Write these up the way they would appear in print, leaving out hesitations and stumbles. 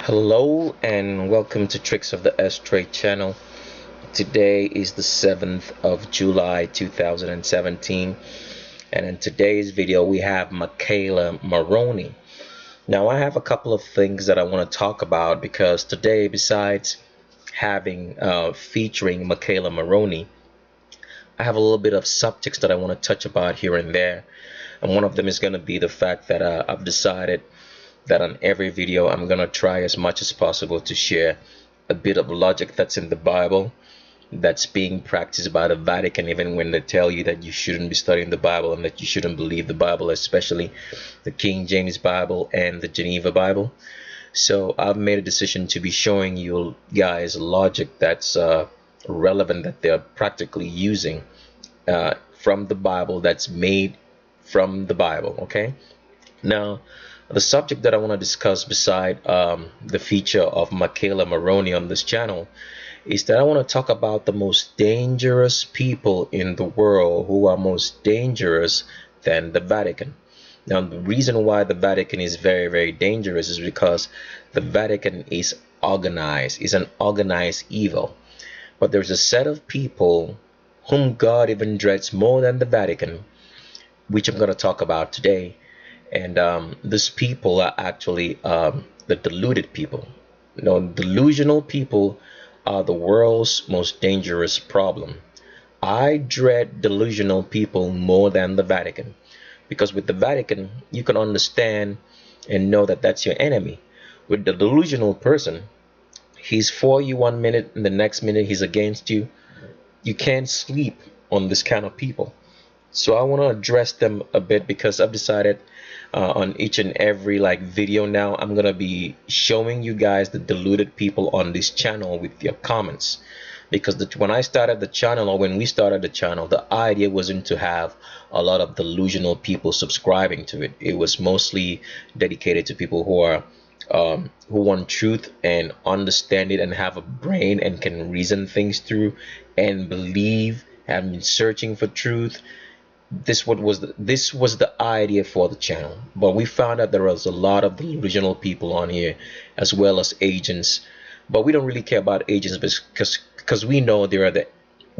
Hello and welcome to Tricks of the Ashtray channel. Today is the 7th of July 2017, and in today's video we have Michaela Maroney. Now I have a couple of things that I want to talk about because today, besides having featuring Michaela Maroney, I have a little bit of subjects that I want to touch about here and there, and one of them is going to be the fact that I've decided that on every video I'm gonna try as much as possible to share a bit of logic that's in the Bible that's being practiced by the Vatican, even when they tell you that you shouldn't be studying the Bible and that you shouldn't believe the Bible, especially the King James Bible and the Geneva Bible. So I've made a decision to be showing you guys logic that's relevant, that they're practically using from the Bible, that's made from the Bible. Okay, now the subject that I want to discuss beside the feature of Michaela Maroney on this channel is that I want to talk about the most dangerous people in the world, who are most dangerous than the Vatican. Now, the reason why the Vatican is very, very dangerous is because the Vatican is organized, is an organized evil. But there's a set of people whom God even dreads more than the Vatican, which I'm going to talk about today. And these people are actually the deluded people. Delusional people are the world's most dangerous problem. I dread delusional people more than the Vatican, because with the Vatican you can understand and know that that's your enemy. With the delusional person, he's for you one minute and the next minute he's against you. You can't sleep on this kind of people. So I want to address them a bit because I've decided on each and every video now I'm gonna be showing you guys the deluded people on this channel with your comments, because when I started the channel, or when we started the channel, the idea wasn't to have a lot of delusional people subscribing to it. It was mostly dedicated to people who want truth and understand it and have a brain and can reason things through and believe, have been searching for truth. This was the idea for the channel, but we found out there was a lot of delusional people on here, as well as agents. But we don't really care about agents because we know there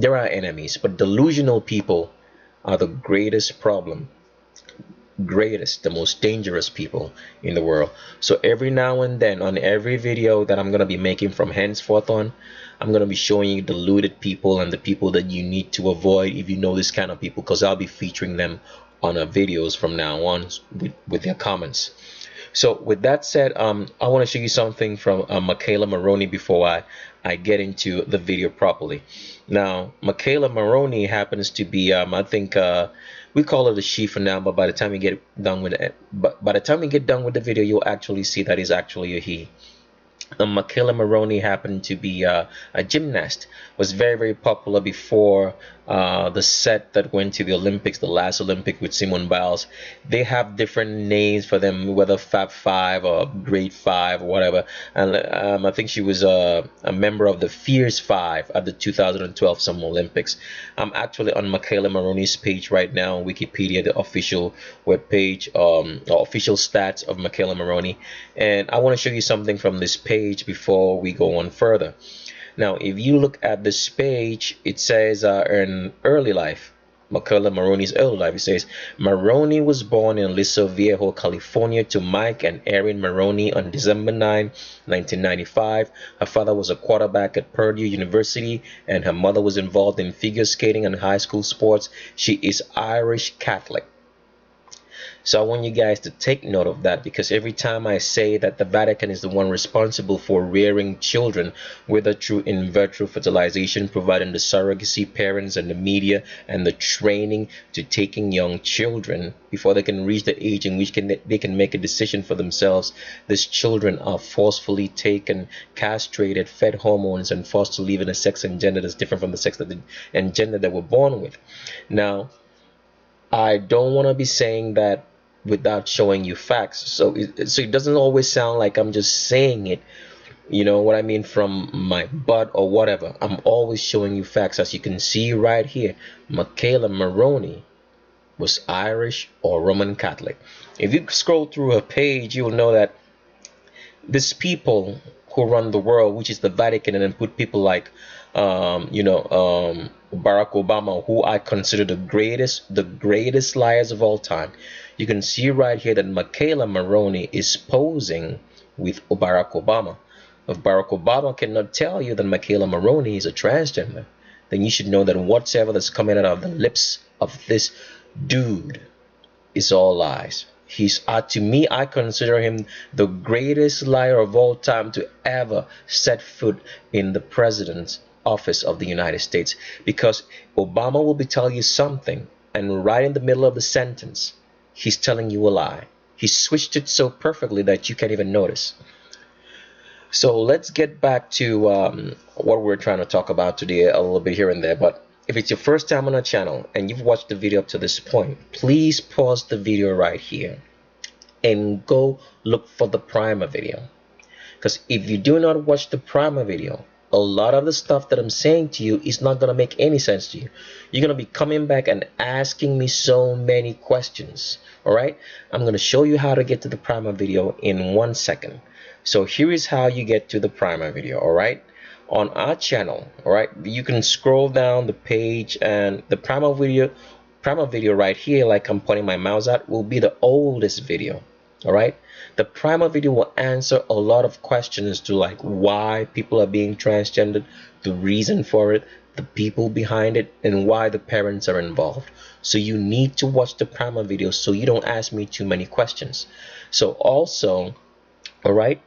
are enemies. But delusional people are the greatest problem, the most dangerous people in the world. So every now and then, on every video that I'm gonna be making from henceforth on, I'm gonna be showing you deluded people and the people that you need to avoid if you know this kind of people, because I'll be featuring them on our videos from now on with their comments. So with that said, I want to show you something from Michaela Maroney before I get into the video properly. Now, Michaela Maroney happens to be, I think we call her the she for now, but by the time we get done with it, by the time we get done with the video, you'll actually see that is actually a he. Michaela Maroney happened to be a gymnast, was very, very popular before the set that went to the Olympics, the last Olympic with Simone Biles. They have different names for them, whether Fab Five or Grade Five or whatever. And I think she was a member of the Fierce Five at the 2012 Summer Olympics. I'm actually on Michaela Maroney's page right now on Wikipedia, the official web page, official stats of Michaela Maroney, and I want to show you something from this page before we go on further. Now, if you look at this page, it says in early life, Michaela Maroney's early life, it says Maroney was born in Aliso Viejo, California, to Mike and Erin Maroney on December 9, 1995. Her father was a quarterback at Purdue University, and her mother was involved in figure skating and high school sports. She is Irish Catholic. So I want you guys to take note of that, because every time I say that the Vatican is the one responsible for rearing children, whether through in vitro fertilization, providing the surrogacy parents and the media and the training to taking young children before they can reach the age in which they can make a decision for themselves, these children are forcefully taken, castrated, fed hormones, and forced to live in a sex and gender that's different from the sex and gender they were born with. Now, I don't want to be saying that without showing you facts. So it doesn't always sound like I'm just saying it, you know what I mean, from my butt or whatever. I'm always showing you facts. As you can see right here, Michaela Maroney was Irish or Roman Catholic. If you scroll through her page, you'll know that these people who run the world, which is the Vatican, and then put people like Barack Obama, who I consider the greatest liars of all time. You can see right here that Michaela Maroney is posing with Barack Obama. If Barack Obama cannot tell you that Michaela Maroney is a transgender, then you should know that whatever that's coming out of the lips of this dude is all lies. He's to me, I consider him the greatest liar of all time to ever set foot in the president's office of the United States, because Obama will be telling you something, and right in the middle of the sentence he's telling you a lie. He switched it so perfectly that you can't even notice. So let's get back to what we're trying to talk about today, a little bit here and there. But if it's your first time on our channel and you've watched the video up to this point, please pause the video right here and go look for the primer video. Because if you do not watch the primer video, a lot of the stuff that I'm saying to you is not going to make any sense to you. You're going to be coming back and asking me so many questions. All right, I'm going to show you how to get to the primer video in 1 second. So here is how you get to the primer video. All right, on our channel, all right, you can scroll down the page, and the primer video right here, like I'm pointing my mouse at, will be the oldest video. All right, the primer video will answer a lot of questions to like why people are being transgendered, the reason for it, the people behind it, and why the parents are involved. So you need to watch the primer video so you don't ask me too many questions. So also, all right,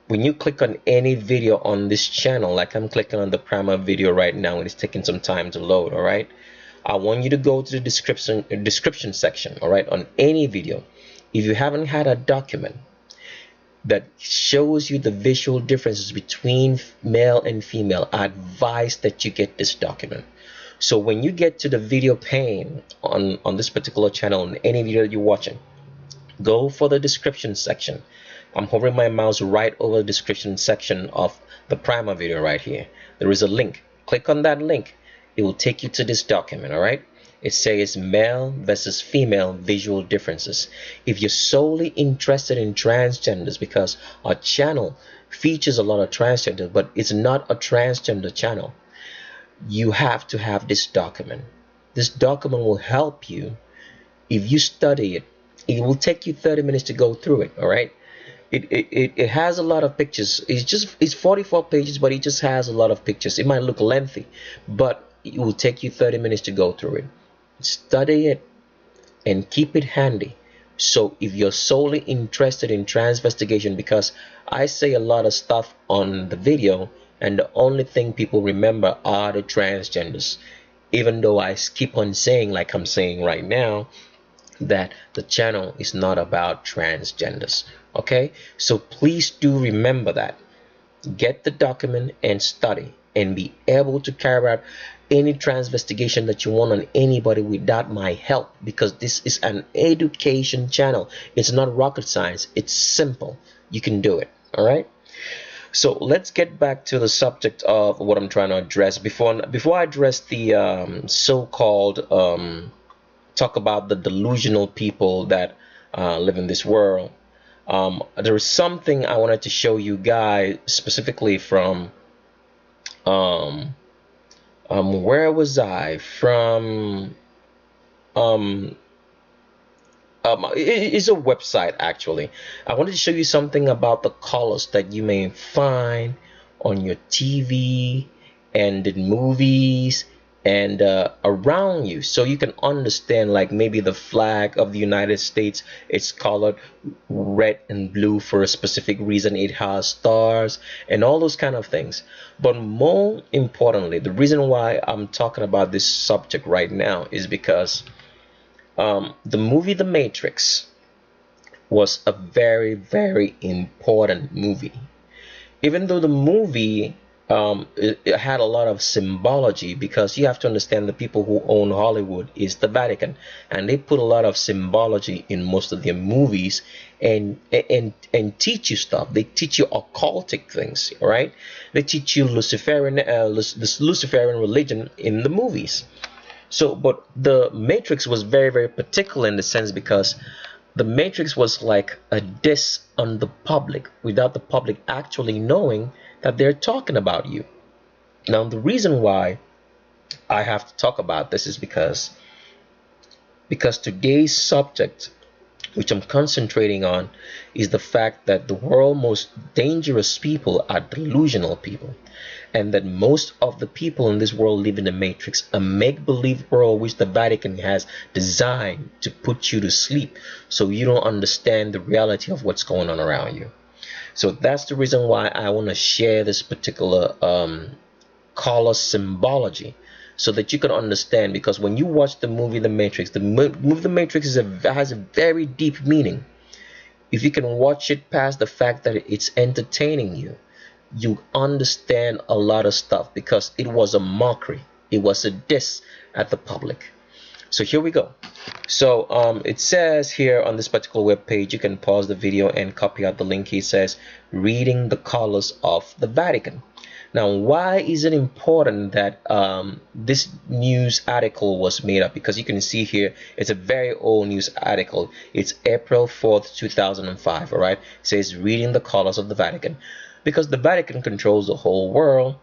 when you click on any video on this channel, like I'm clicking on the primer video right now and it's taking some time to load, all right, I want you to go to the description section, all right, on any video. If you haven't had a document that shows you the visual differences between male and female, I advise that you get this document. So when you get to the video pane on this particular channel, on any video that you're watching, go for the description section. I'm hovering my mouse right over the description section of the primer video right here. There is a link. Click on that link. It will take you to this document, all right? It says male versus female visual differences. If you're solely interested in transgenders, because our channel features a lot of transgenders, but it's not a transgender channel, you have to have this document. This document will help you. If you study it, it will take you 30 minutes to go through it, all right? It has a lot of pictures. It's 44 pages, but it just has a lot of pictures. It might look lengthy, but it will take you 30 minutes to go through it. Study it and keep it handy. So if you're solely interested in transvestigation, because I say a lot of stuff on the video and the only thing people remember are the transgenders, even though I keep on saying, like I'm saying right now, that the channel is not about transgenders. Okay, so please do remember that. Get the document and study and be able to carry out any transvestigation that you want on anybody without my help, because this is an education channel. It's not rocket science. It's simple. You can do it. All right, so let's get back to the subject of what I'm trying to address. Before I address the so-called talk about the delusional people that live in this world, there is something I wanted to show you guys specifically from where was I from? It's a website actually. I wanted to show you something about the colors that you may find on your TV and in movies and around you, so you can understand, like maybe the flag of the United States, it's colored red and blue for a specific reason. It has stars and all those kind of things. But more importantly, the reason why I'm talking about this subject right now is because the movie The Matrix was a very, very important movie. Even though the movie it had a lot of symbology, because you have to understand the people who own Hollywood is the Vatican, and they put a lot of symbology in most of their movies and teach you stuff. They teach you occultic things, all right? They teach you Luciferian this Luciferian religion in the movies. So, but the Matrix was very, very particular in the sense because The Matrix was like a diss on the public without the public actually knowing that they're talking about you. Now, the reason why I have to talk about this is because today's subject, which I'm concentrating on, is the fact that the world's most dangerous people are delusional people, and that most of the people in this world live in the matrix, a make-believe world which the Vatican has designed to put you to sleep so you don't understand the reality of what's going on around you. So that's the reason why I want to share this particular color symbology, so that you can understand. Because when you watch the movie The Matrix, the movie The Matrix has a very deep meaning. If you can watch it past the fact that it's entertaining you, you understand a lot of stuff, because it was a mockery. It was a diss at the public. So here we go. So it says here on this particular web page, you can pause the video and copy out the link. It says reading the colors of the Vatican. Now, why is it important that this news article was made up? Because you can see here, it's a very old news article. It's April 4th, 2005. All right. It says reading the colors of the Vatican, because the Vatican controls the whole world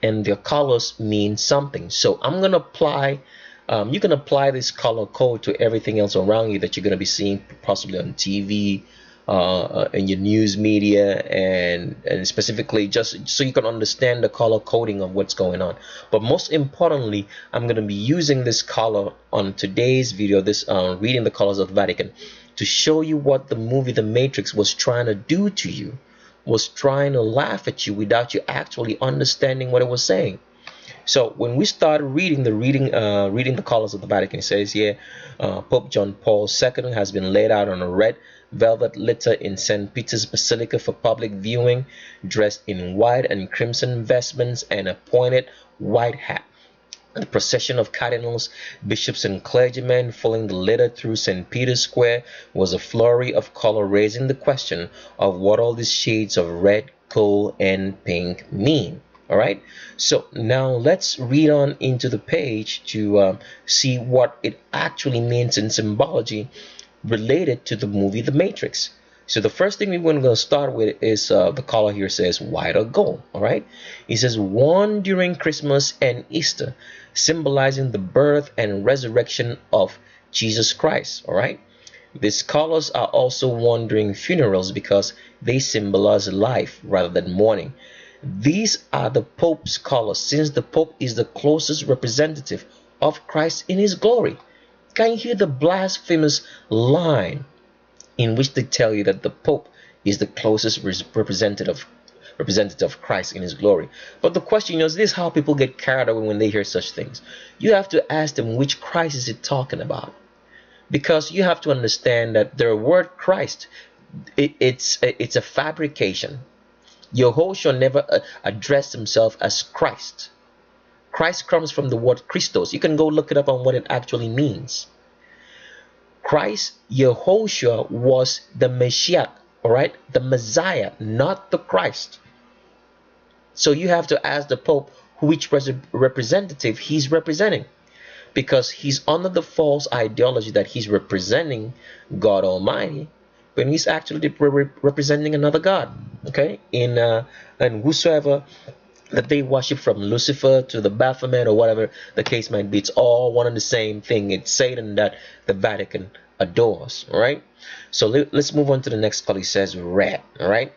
and their colors mean something. So I'm going to apply, you can apply this color code to everything else around you that you're going to be seeing possibly on TV, in your news media, and specifically just so you can understand the color coding of what's going on. But most importantly, I'm going to be using this color on today's video, this reading the colors of the Vatican, to show you what the movie The Matrix was trying to do to you, was trying to laugh at you without you actually understanding what it was saying. So when we start reading the colors of the Vatican, it says here, Pope John Paul II has been laid out on a red velvet litter in St. Peter's Basilica for public viewing, dressed in white and crimson vestments and a pointed white hat. The procession of cardinals, bishops, and clergymen following the litter through St. Peter's Square was a flurry of color, raising the question of what all these shades of red, gold, and pink mean. All right, so now let's read on into the page to see what it actually means in symbology related to the movie The Matrix. So the first thing we're going to start with is the color here says white or gold. All right, it says worn during Christmas and Easter, symbolizing the birth and resurrection of Jesus Christ. All right, these colors are also worn during funerals because they symbolize life rather than mourning. These are the Pope's colors, since the Pope is the closest representative of Christ in his glory. Can you hear the blasphemous line in which they tell you that the Pope is the closest representative of Christ in his glory? But the question is this: how people get carried away when they hear such things. You have to ask them, which Christ is it talking about? Because you have to understand that their word Christ, it's a fabrication. Yahushua never addressed himself as Christ. Christ comes from the word Christos. You can go look it up on what it actually means. Christ, Yahushua, was the Messiah, all right? The Messiah, not the Christ. So you have to ask the Pope which representative he's representing, because he's under the false ideology that he's representing God Almighty, when he's actually representing another God. Okay, and whosoever that they worship, from Lucifer to the Baphomet or whatever the case might be, it's all one and the same thing. It's Satan that the Vatican adores. All right, so let's move on to the next color. It says red. All right,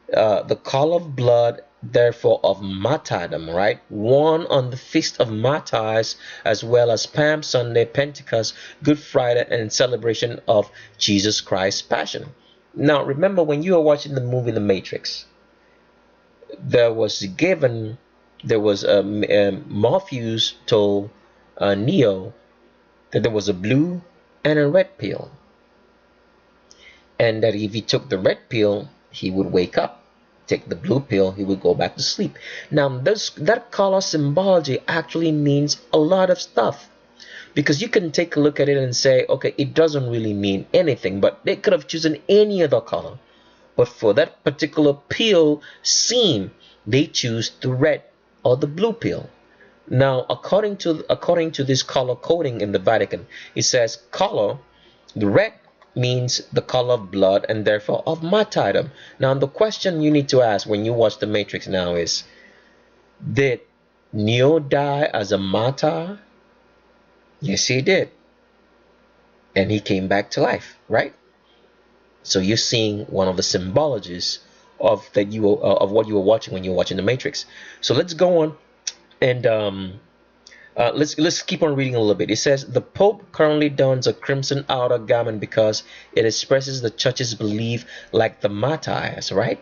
the color of blood, therefore of martyrdom, right, worn on the feast of martyrs, as well as Palm Sunday, Pentecost, Good Friday, and celebration of Jesus Christ's Passion. Now remember, when you are watching the movie The Matrix, Morpheus told Neo that there was a blue and a red pill, and that if he took the red pill he would wake up, take the blue pill he would go back to sleep. Now that color symbology actually means a lot of stuff, because you can take a look at it and say, okay, it doesn't really mean anything, but they could have chosen any other color. But for that particular pill scene, they choose the red or the blue pill. Now, according to this color coding in the Vatican, it says color, the red means the color of blood and therefore of martyrdom. Now the question you need to ask when you watch The Matrix now is, did Neo die as a martyr? Yes, he did. And he came back to life, right? So you're seeing one of the symbologies of of what you were watching when you were watching The Matrix. So let's go on and let's keep on reading a little bit. It says the Pope currently dons a crimson outer garment because it expresses the church's belief, like the martyrs, right?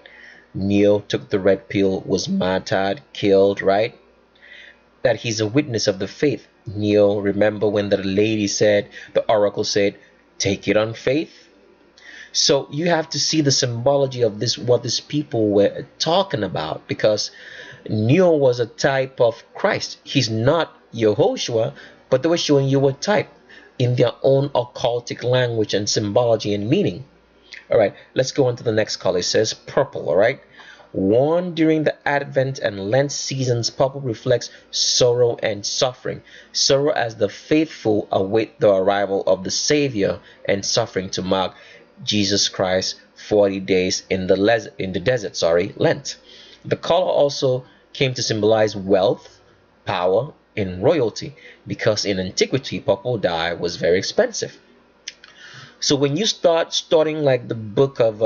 Neo took the red pill, was martyred, killed, right? That he's a witness of the faith. Neo, remember when the lady said, the oracle said, take it on faith? So you have to see the symbology of this, what these people were talking about, because Neo was a type of Christ. He's not Yehoshua, but they were showing you a type in their own occultic language and symbology and meaning. All right, let's go on to the next color. It says purple. All right, worn during the Advent and Lent seasons, purple reflects sorrow and suffering. Sorrow as the faithful await the arrival of the Savior, and suffering to mark Jesus Christ 40 days in the desert, Lent. The color also came to symbolize wealth, power, and royalty, because in antiquity purple dye was very expensive. So when you start studying like the book of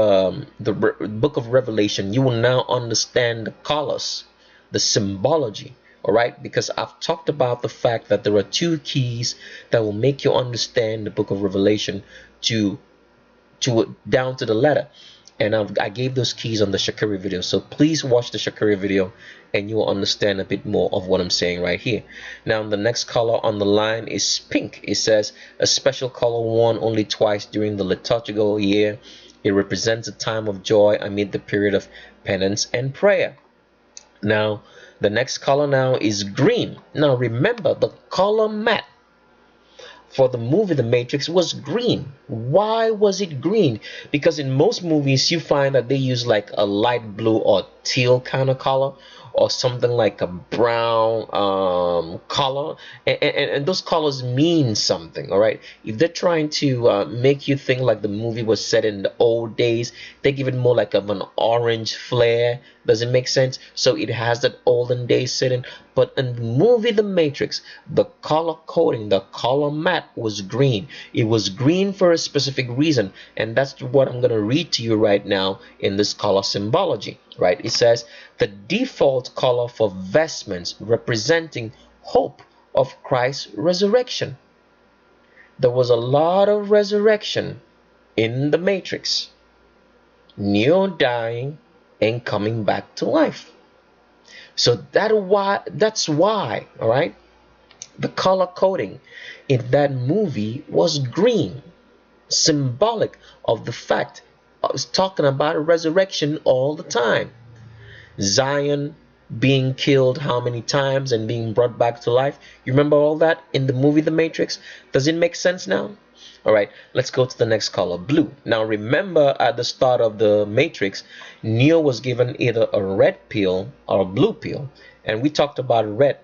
Revelation, you will now understand the colors, the symbology. All right, because I've talked about the fact that there are two keys that will make you understand the book of Revelation to down to the letter, and I gave those keys on the Shakari video, so please watch the Shakari video and you will understand a bit more of what I'm saying right here. Now the next color on the line is pink. It says a special color worn only twice during the liturgical year. It represents a time of joy amid the period of penance and prayer. Now the next color now is green. Now remember, the color matte for the movie The Matrix was green. Why was it green? Because in most movies you find that they use like a light blue or teal kind of color, or something like a brown color, and those colors mean something. All right, if they're trying to make you think like the movie was set in the old days, they give it more like of an orange flare. Does it make sense? So it has that olden days setting. But in the movie The Matrix, the color coding, the color matte was green. It was green for a specific reason, and that's what I'm going to read to you right now in this color symbology. Right? It says the default color for vestments representing hope of Christ's resurrection. There was a lot of resurrection in the Matrix. Neo dying and coming back to life. So that's why, all right, the color coding in that movie was green, symbolic of the fact I was talking about a resurrection all the time. Zion being killed how many times and being brought back to life. You remember all that in the movie The Matrix? Does it make sense now? All right, let's go to the next color, blue. Now remember, at the start of the Matrix, Neo was given either a red pill or a blue pill, and we talked about red,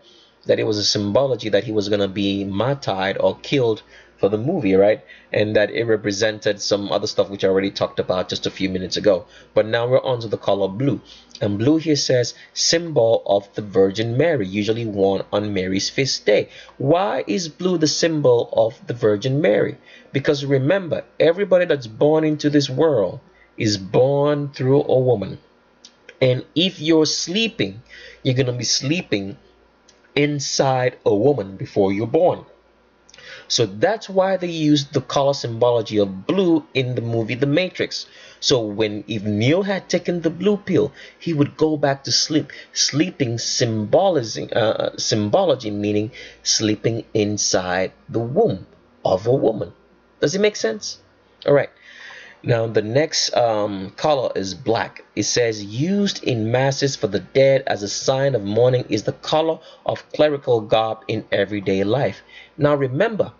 that it was a symbology that he was going to be martyred or killed for the movie, right? And that it represented some other stuff which I already talked about just a few minutes ago. But now we're on to the color blue, and blue here says symbol of the Virgin Mary, usually worn on Mary's feast day. Why is blue the symbol of the Virgin Mary? Because remember, everybody that's born into this world is born through a woman, and if you're sleeping, you're going to be sleeping inside a woman before you're born. So that's why they used the color symbology of blue in the movie The Matrix. So if Neo had taken the blue pill, he would go back to sleep. Sleeping symbology meaning sleeping inside the womb of a woman. Does it make sense? All right. Now the next color is black. It says used in masses for the dead as a sign of mourning, is the color of clerical garb in everyday life. Now remember,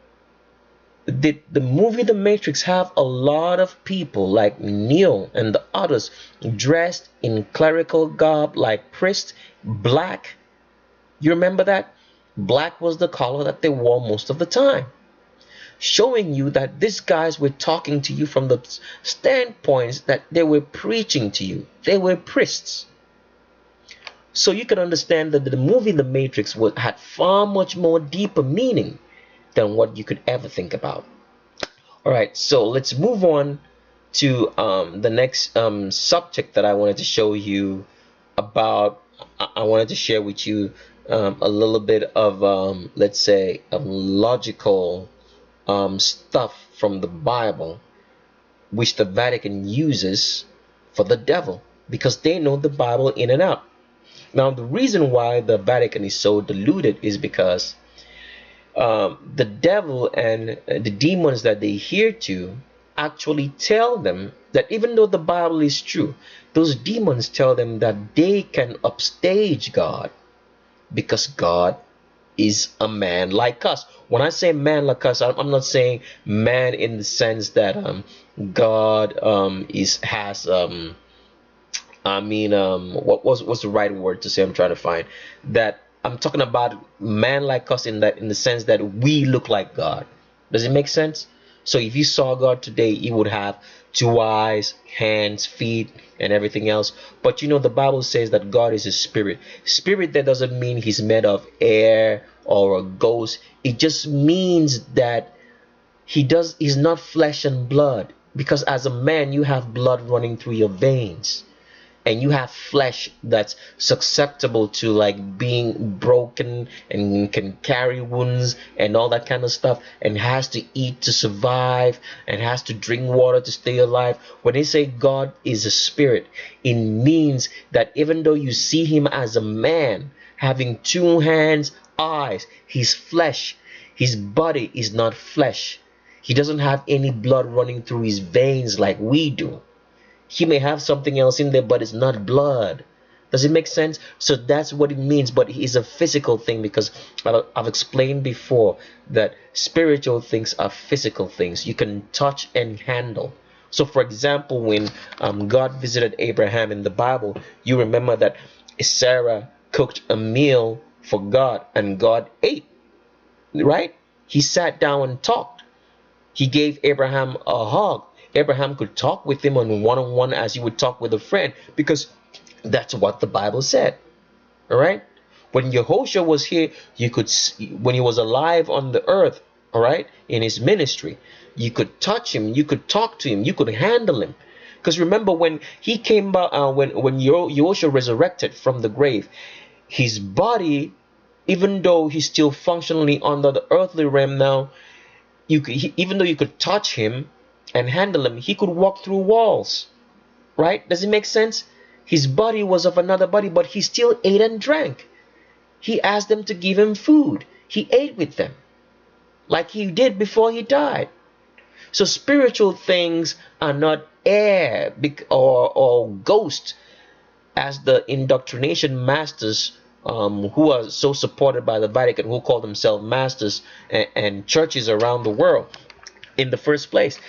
did the movie The Matrix have a lot of people like Neo and the others dressed in clerical garb like priests, black? You remember that? Black was the color that they wore most of the time. showing you that these guys were talking to you from the standpoints that they were preaching to you. They were priests. So you can understand that the movie The Matrix had far much more deeper meaning than what you could ever think about. All right, so let's move on to the next subject that I wanted to show you about. I wanted to share with you a little bit of, let's say, logical stuff from the Bible, which the Vatican uses for the devil, because they know the Bible in and out. Now, the reason why the Vatican is so deluded is because the devil and the demons that they hear to actually tell them that even though the Bible is true, those demons tell them that they can upstage God because God is a man like us. When I say man like us, I'm not saying man in the sense that God has what's the right word to say? I'm trying to find that. I'm talking about man like us in the sense that we look like God. Does it make sense? So if you saw God today, you would have two eyes, hands, feet, and everything else. But you know, the Bible says that God is a spirit. Spirit, that doesn't mean he's made of air or a ghost. It just means that he's not flesh and blood. Because as a man, you have blood running through your veins, and you have flesh that's susceptible to like being broken and can carry wounds and all that kind of stuff, and has to eat to survive and has to drink water to stay alive. When they say God is a spirit, it means that even though you see him as a man having two hands, eyes, his flesh, his body is not flesh. He doesn't have any blood running through his veins like we do. He may have something else in there, but it's not blood. Does it make sense? So that's what it means. But it's a physical thing, because I've explained before that spiritual things are physical things you can touch and handle. So for example, when God visited Abraham in the Bible, you remember that Sarah cooked a meal for God and God ate, right? He sat down and talked. He gave Abraham a hug. Abraham could talk with him on one-on-one as you would talk with a friend, because that's what the Bible said. All right. When Yehoshua was here, you could see, when he was alive on the earth, all right, in his ministry, you could touch him, you could talk to him, you could handle him. Because remember, when he came back, when Yehoshua resurrected from the grave, his body, even though he's still functionally under the earthly realm now, even though you could touch him and handle him, he could walk through walls, right? Does it make sense? His body was of another body, but he still ate and drank. He asked them to give him food. He ate with them like he did before he died. So spiritual things are not air or ghost, as the indoctrination masters who are so supported by the Vatican, who call themselves masters, and churches around the world in the first place,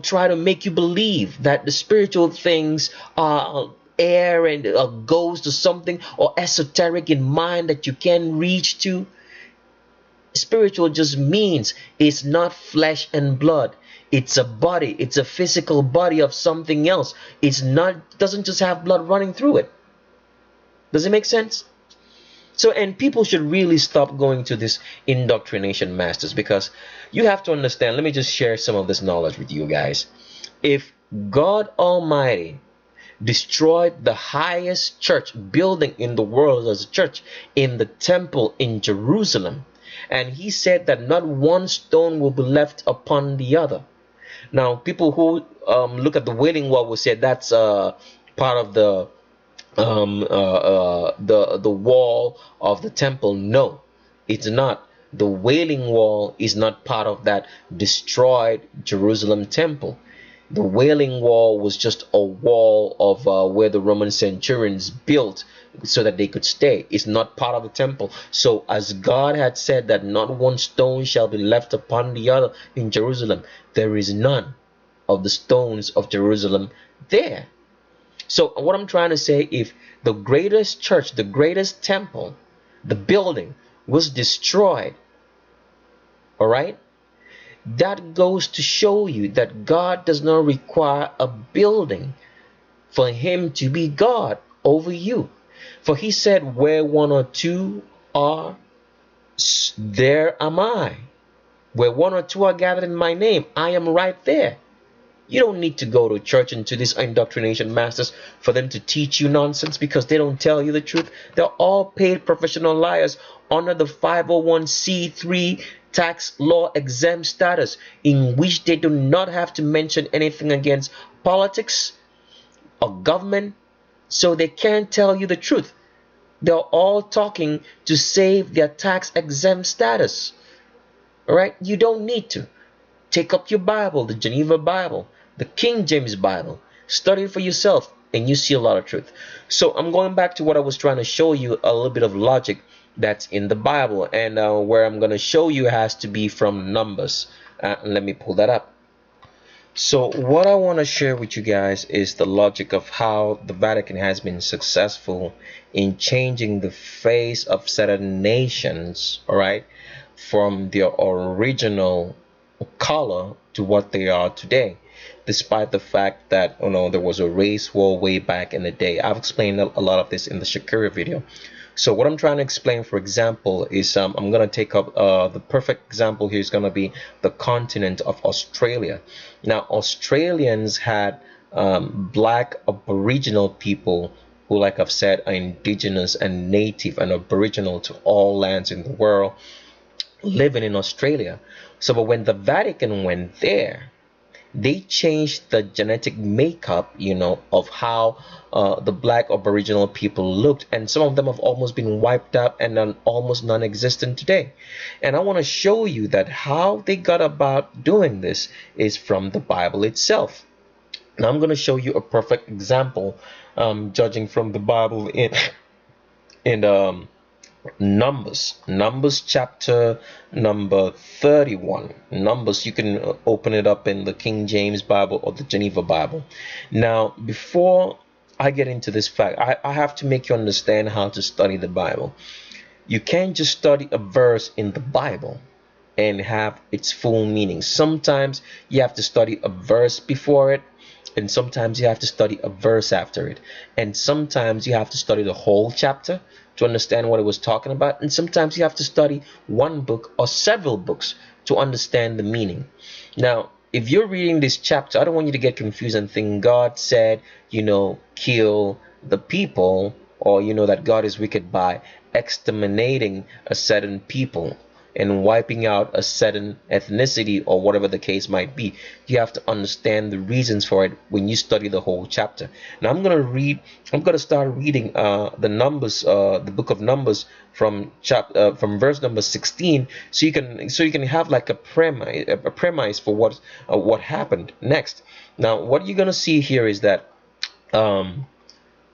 try to make you believe that the spiritual things are air and a ghost or something, or esoteric in mind that you can reach to. Spiritual just means it's not flesh and blood. It's a body. It's a physical body of something else. Doesn't just have blood running through it. Does it make sense? So, and people should really stop going to this indoctrination masters, because you have to understand. Let me just share some of this knowledge with you guys. If God Almighty destroyed the highest church building in the world as a church, in the temple in Jerusalem, and he said that not one stone will be left upon the other. Now, people who look at the Wailing Wall will say that's part of the wall of the temple. No, it's not. The Wailing Wall is not part of that destroyed Jerusalem temple. The Wailing Wall was just a wall of where the Roman centurions built so that they could stay. It's not part of the temple. So as God had said that not one stone shall be left upon the other in Jerusalem, there is none of the stones of Jerusalem there. So what I'm trying to say, if the greatest church, the greatest temple, the building was destroyed, All right? That goes to show you that God does not require a building for him to be God over you. For he said, where one or two are, there am I. Where one or two are gathered in my name, I am right there. You don't need to go to church and to these indoctrination masters for them to teach you nonsense, because they don't tell you the truth. They're all paid professional liars under the 501c3 tax law exempt status, in which they do not have to mention anything against politics or government, so they can't tell you the truth. They're all talking to save their tax exempt status. All right? You don't need to. Take up your Bible, the Geneva Bible, the King James Bible. Study it for yourself, and you see a lot of truth. So I'm going back to what I was trying to show you, a little bit of logic that's in the Bible, and where I'm going to show you has to be from Numbers. Let me pull that up. So what I want to share with you guys is the logic of how the Vatican has been successful in changing the face of certain nations, all right, from their original color to what they are today, despite the fact that there was a race war way back in the day. I've explained a lot of this in the Shakira video. So what I'm trying to explain, for example, is I'm going to take up the perfect example here is going to be the continent of Australia. Now, Australians had black Aboriginal people who, like I've said, are indigenous and native and aboriginal to all lands in the world, living in Australia. So, but when the Vatican went there, they changed the genetic makeup, of how the black Aboriginal people looked, and some of them have almost been wiped out and are almost non-existent today. And I want to show you that how they got about doing this is from the Bible itself. Now I'm going to show you a perfect example, judging from the Bible in Numbers chapter number 31. Numbers, you can open it up in the King James Bible or the Geneva Bible. Now, before I get into this fact, I have to make you understand how to study the Bible. You can't just study a verse in the Bible and have its full meaning. Sometimes you have to study a verse before it, and sometimes you have to study a verse after it, and sometimes you have to study the whole chapter to understand what it was talking about, and sometimes you have to study one book or several books to understand the meaning. Now, if you're reading this chapter, I don't want you to get confused and think God said, kill the people, or that God is wicked by exterminating a certain people and wiping out a certain ethnicity or whatever the case might be. You have to understand the reasons for it when you study the whole chapter. Now I'm going to start reading the Numbers, the book of Numbers from verse number 16, so you can have like a premise for what happened next. Now what you're going to see here is that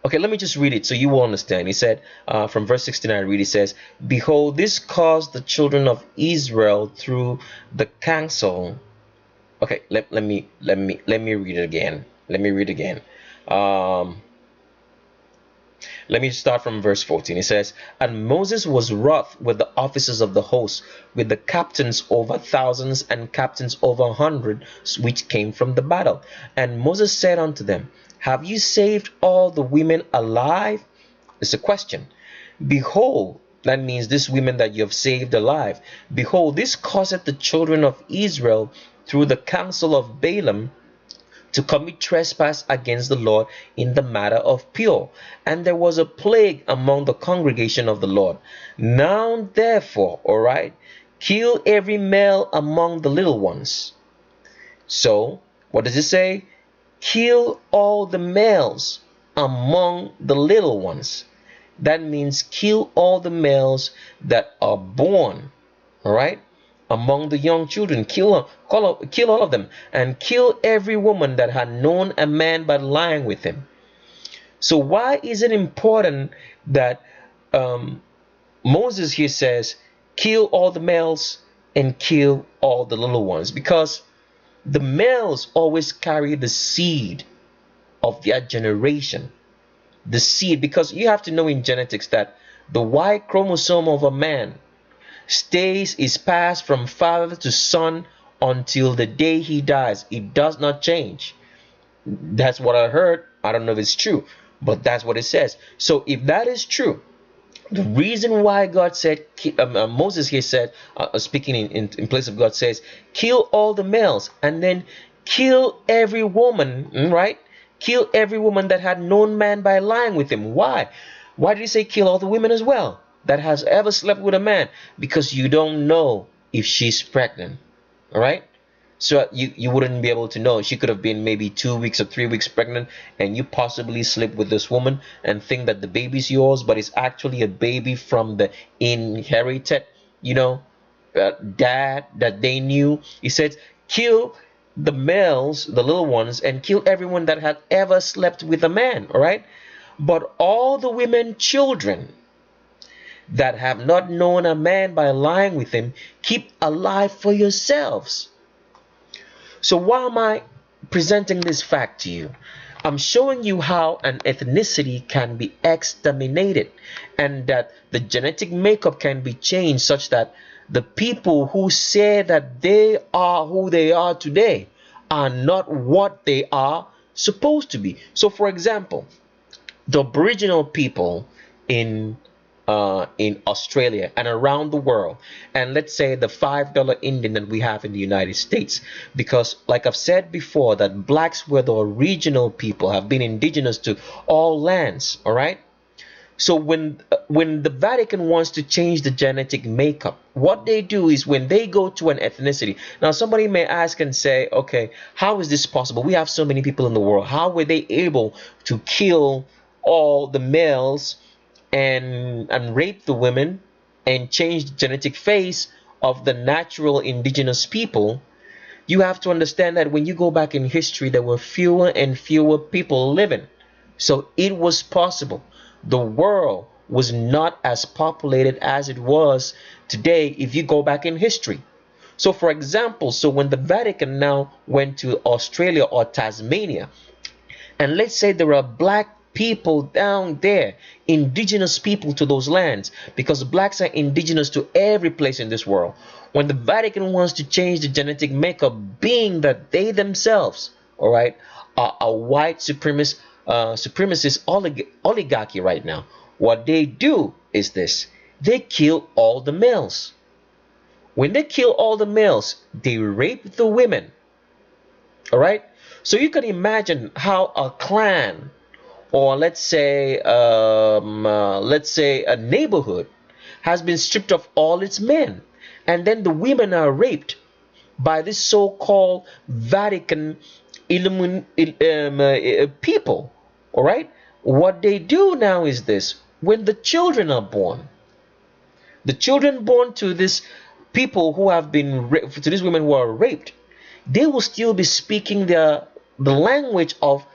okay, let me just read it so you will understand. He said, from verse 16, I read, it says, "Behold, this caused the children of Israel through the council." Okay, let me read it again. Let me read again. Let me start from verse 14. It says, "And Moses was wroth with the officers of the host, with the captains over thousands and captains over hundreds, which came from the battle. And Moses said unto them, Have you saved all the women alive?" It's a question. "Behold," that means this women that you have saved alive, "behold, this causeth the children of Israel through the counsel of Balaam to commit trespass against the Lord in the matter of Peor. And there was a plague among the congregation of the Lord. Now therefore," all right, "kill every male among the little ones." So what does it say? Kill all the males among the little ones. That means kill all the males that are born, all right, among the young children. Kill all of them, and kill every woman that had known a man but lying with him. So why is it important that Moses here says kill all the males and kill all the little ones? Because the males always carry the seed of their generation. The seed, because you have to know in genetics that the Y chromosome of a man stays is passed from father to son until the day he dies. It does not change. That's what I heard. I don't know if it's true, but that's what it says. So if that is true, the reason why God said, Moses here said, speaking in place of God, says, kill all the males and then kill every woman, right? Kill every woman that had known man by lying with him. Why? Why did he say kill all the women as well that has ever slept with a man? Because you don't know if she's pregnant, all right? So you wouldn't be able to know. She could have been maybe 2 weeks or 3 weeks pregnant, and you possibly sleep with this woman and think that the baby's yours, but it's actually a baby from the inherited, you know, dad that they knew. He said, kill the males, the little ones, and kill everyone that had ever slept with a man. All right, but all the women, children that have not known a man by lying with him, keep alive for yourselves. So why am I presenting this fact to you? I'm showing you how an ethnicity can be exterminated and that the genetic makeup can be changed such that the people who say that they are who they are today are not what they are supposed to be. So for example, the Aboriginal people in in Australia and around the world, and let's say the $5 Indian that we have in the United States, because like I've said before, that blacks were the original people, have been indigenous to all lands. All right. So when the Vatican wants to change the genetic makeup, what they do is when they go to an ethnicity. Now somebody may ask and say, okay, how is this possible? We have so many people in the world. How were they able to kill all the males and rape the women and change the genetic face of the natural indigenous people? You have to understand that when you go back in history, there were fewer and fewer people living. So it was possible. The world was not as populated as it was today if you go back in history. So for example, so when the Vatican now went to Australia or Tasmania, and let's say there are black people down there, indigenous people to those lands, because blacks are indigenous to every place in this world. When the Vatican wants to change the genetic makeup, being that they themselves, all right, are a white supremacist oligarchy right now, what they do is this: they kill all the males. When they kill all the males, they rape the women. All right. So you can imagine how a clan, or let's say a neighborhood, has been stripped of all its men, and then the women are raped by this so-called Vatican people. All right. What they do now is this: when the children are born, the children born to these people who have been to these women who are raped, they will still be speaking the language of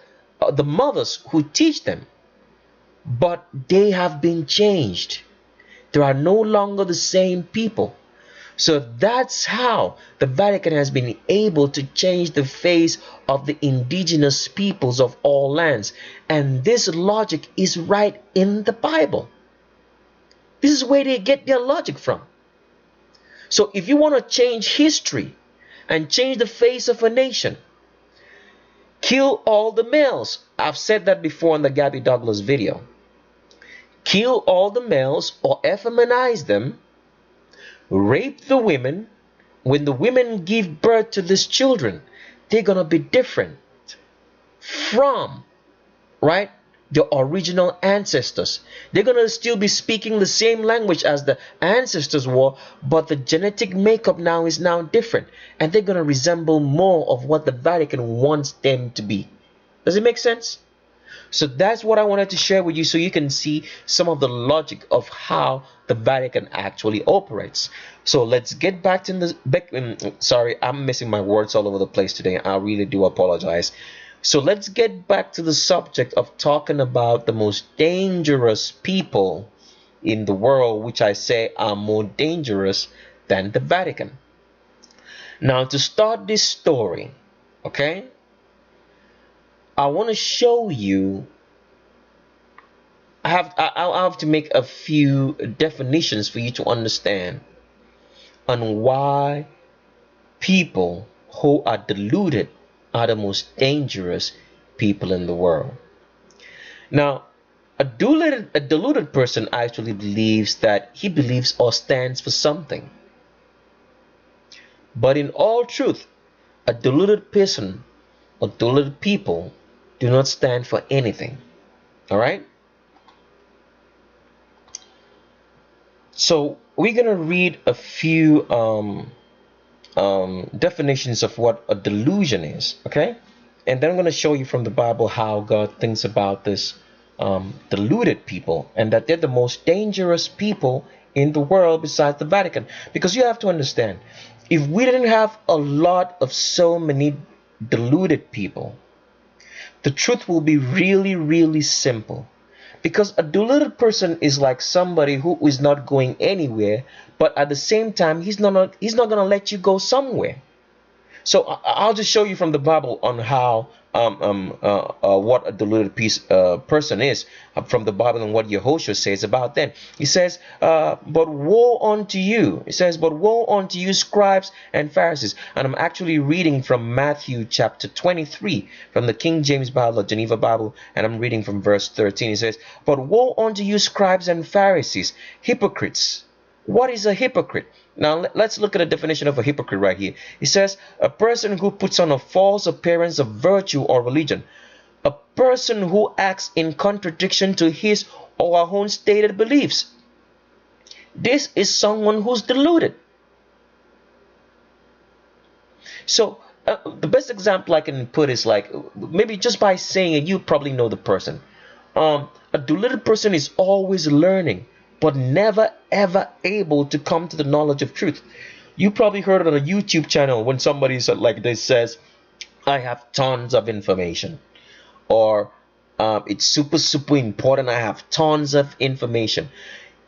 the mothers who teach them, but they have been changed. They are no longer the same people. So that's how the Vatican has been able to change the face of the indigenous peoples of all lands. And this logic is right in the Bible. This is where they get their logic from. So if you want to change history and change the face of a nation, kill all the males. I've said that before in the Gabby Douglas video. Kill all the males or effeminize them, rape the women. When the women give birth to these children, they're going to be different from, right, the original ancestors. They're going to still be speaking the same language as the ancestors were, but the genetic makeup now is now different, and they're going to resemble more of what the Vatican wants them to be. Does it make sense? So that's what I wanted to share with you, so you can see some of the logic of how the Vatican actually operates. So let's get back to the sorry, I'm missing my words all over the place today. I really do apologize. So let's get back to the subject of talking about the most dangerous people in the world, which I say are more dangerous than the Vatican. Now, to start this story, okay, I want to show you. I'll have to make a few definitions for you to understand on why people who are deluded are the most dangerous people in the world. Now, a deluded person actually believes that he believes or stands for something. But in all truth, a deluded person or deluded people do not stand for anything. All right? So we're going to read a few definitions of what a delusion is. Okay? And then I'm going to show you from the Bible how God thinks about this deluded people, and that they're the most dangerous people in the world besides the Vatican. Because you have to understand, if we didn't have a lot of so many deluded people, the truth will be really, really simple. Because a deluded person is like somebody who is not going anywhere, but at the same time, he's not going to let you go somewhere. So I'll just show you from the Bible on how what a deluded person is from the Bible, and what Yehoshua says about them. He says, "But woe unto you!" It says, "But woe unto you, scribes and Pharisees." And I'm actually reading from Matthew chapter 23 from the King James Bible, the Geneva Bible, and I'm reading from verse 13. It says, "But woe unto you, scribes and Pharisees, hypocrites." What is a hypocrite? Now let's look at a definition of a hypocrite right here. It says, a person who puts on a false appearance of virtue or religion. A person who acts in contradiction to his or her own stated beliefs. This is someone who's deluded. So the best example I can put is like, maybe just by saying it, you probably know the person. A deluded person is always learning, but never ever able to come to the knowledge of truth. You probably heard it on a YouTube channel when somebody said like this, says, "I have tons of information," or "It's super important. I have tons of information."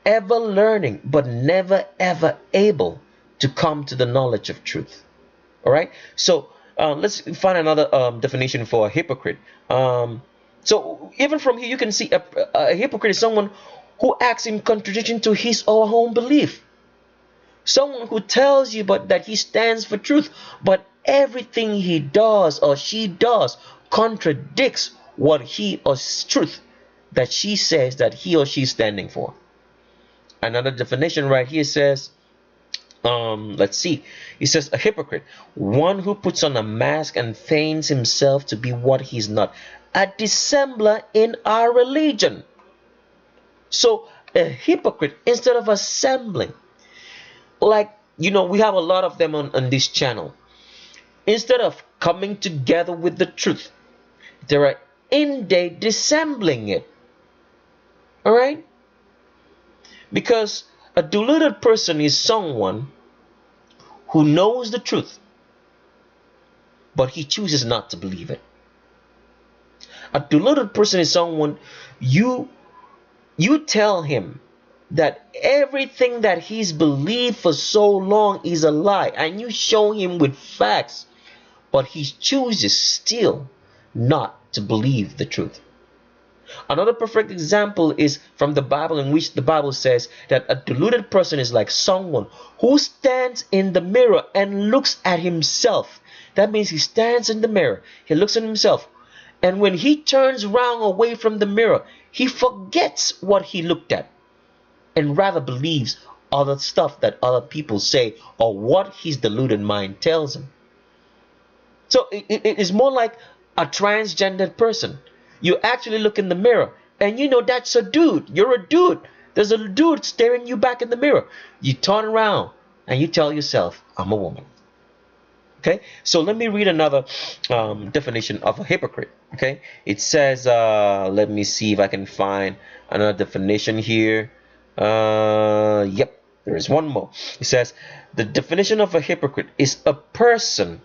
Ever learning, but never ever able to come to the knowledge of truth. All right. So let's find another definition for a hypocrite. So even from here, you can see a hypocrite is someone who acts in contradiction to his or her own belief. Someone who tells you that he stands for truth, but everything he does or she does contradicts what he or truth that she says that he or she is standing for. Another definition right here says, let's see. It says a hypocrite, one who puts on a mask and feigns himself to be what he's not, a dissembler in our religion. So a hypocrite, instead of assembling, like, we have a lot of them on this channel. Instead of coming together with the truth, they are in there dissembling it. All right? Because a deluded person is someone who knows the truth, but he chooses not to believe it. A deluded person is someone you tell him that everything that he's believed for so long is a lie, and you show him with facts, but he chooses still not to believe the truth. Another perfect example is from the Bible, in which the Bible says that a deluded person is like someone who stands in the mirror and looks at himself. That means he stands in the mirror, he looks at himself, and when he turns around away from the mirror, he forgets what he looked at and rather believes other stuff that other people say or what his deluded mind tells him. So it is more like a transgendered person. You actually look in the mirror and that's a dude. You're a dude. There's a dude staring you back in the mirror. You turn around and you tell yourself, "I'm a woman." Okay, so let me read another definition of a hypocrite. Okay, it says, let me see if I can find another definition here. Yep, there is one more. It says, the definition of a hypocrite is a person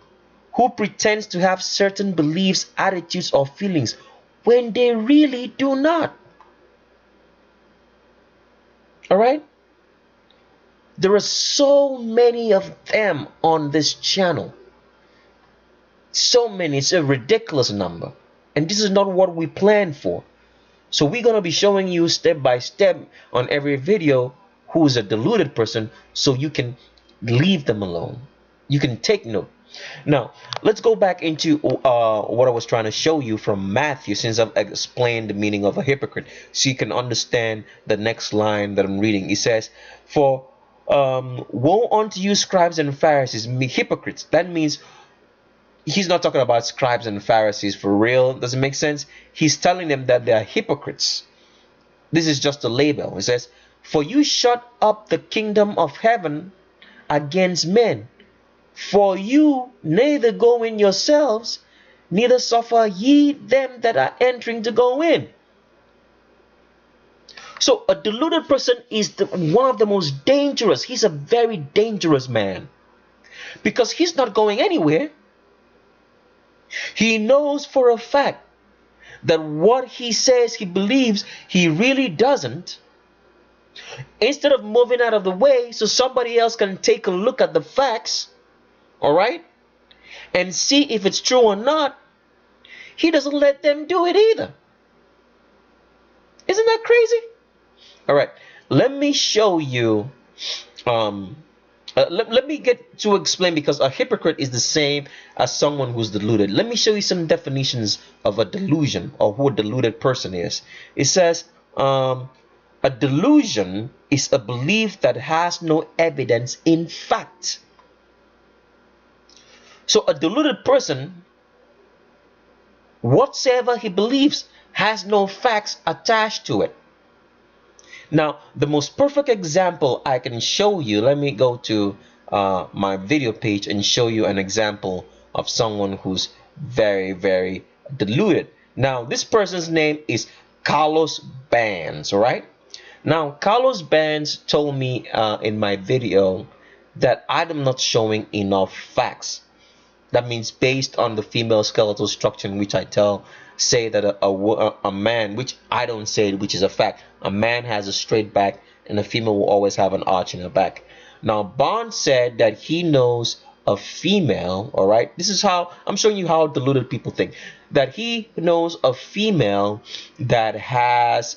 who pretends to have certain beliefs, attitudes, or feelings when they really do not. All right? There are so many of them on this channel. So many, it's a ridiculous number. And this is not what we planned for. So we're going to be showing you step by step on every video who is a deluded person, so you can Leave them alone. You can take note. Now, let's go back into what I was trying to show you from Matthew, since I've explained the meaning of a hypocrite, so you can understand the next line that I'm reading. It says, "For woe unto you, scribes and Pharisees, hypocrites." That means he's not talking about scribes and Pharisees for real. Does it make sense? He's telling them that they are hypocrites. This is just a label. It says, "For you shut up the kingdom of heaven against men. For you neither go in yourselves, neither suffer ye them that are entering to go in." So a deluded person is one of the most dangerous. He's a very dangerous man, because he's not going anywhere. He knows for a fact that what he says he believes, he really doesn't. Instead of moving out of the way so somebody else can take a look at the facts, all right, and see if it's true or not, he doesn't let them do it either. Isn't that crazy? All right, let me show you. Let me get to explain, because a hypocrite is the same as someone who's deluded. Let me show you some definitions of a delusion, or who a deluded person is. It says, a delusion is a belief that has no evidence in fact. So a deluded person, whatsoever he believes has no facts attached to it. Now, the most perfect example I can show you, let me go to my video page and show you an example of someone who's very, very deluded. Now, this person's name is Carlos Bands, all right? Now, Carlos Bands told me in my video that I'm not showing enough facts. That means based on the female skeletal structure, in which I say that a man, which I don't say, which is a fact, a man has a straight back and a female will always have an arch in her back. Now, Bond said that he knows a female, all right? This is how I'm showing you how deluded people think. That he knows a female that has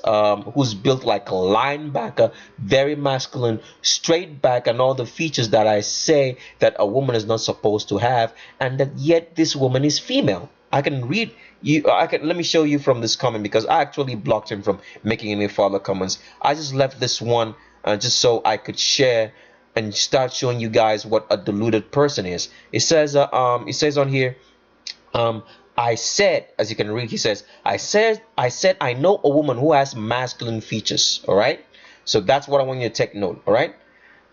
who's built like a linebacker, very masculine, straight back, and all the features that I say that a woman is not supposed to have, and that yet this woman is female. I can read you. Let me show you from this comment, because I actually blocked him from making any further comments. I just left this one just so I could share and start showing you guys what a deluded person is. It says on here, I said, as you can read, he says, I said I know a woman who has masculine features. All right, so that's what I want you to take note. All right,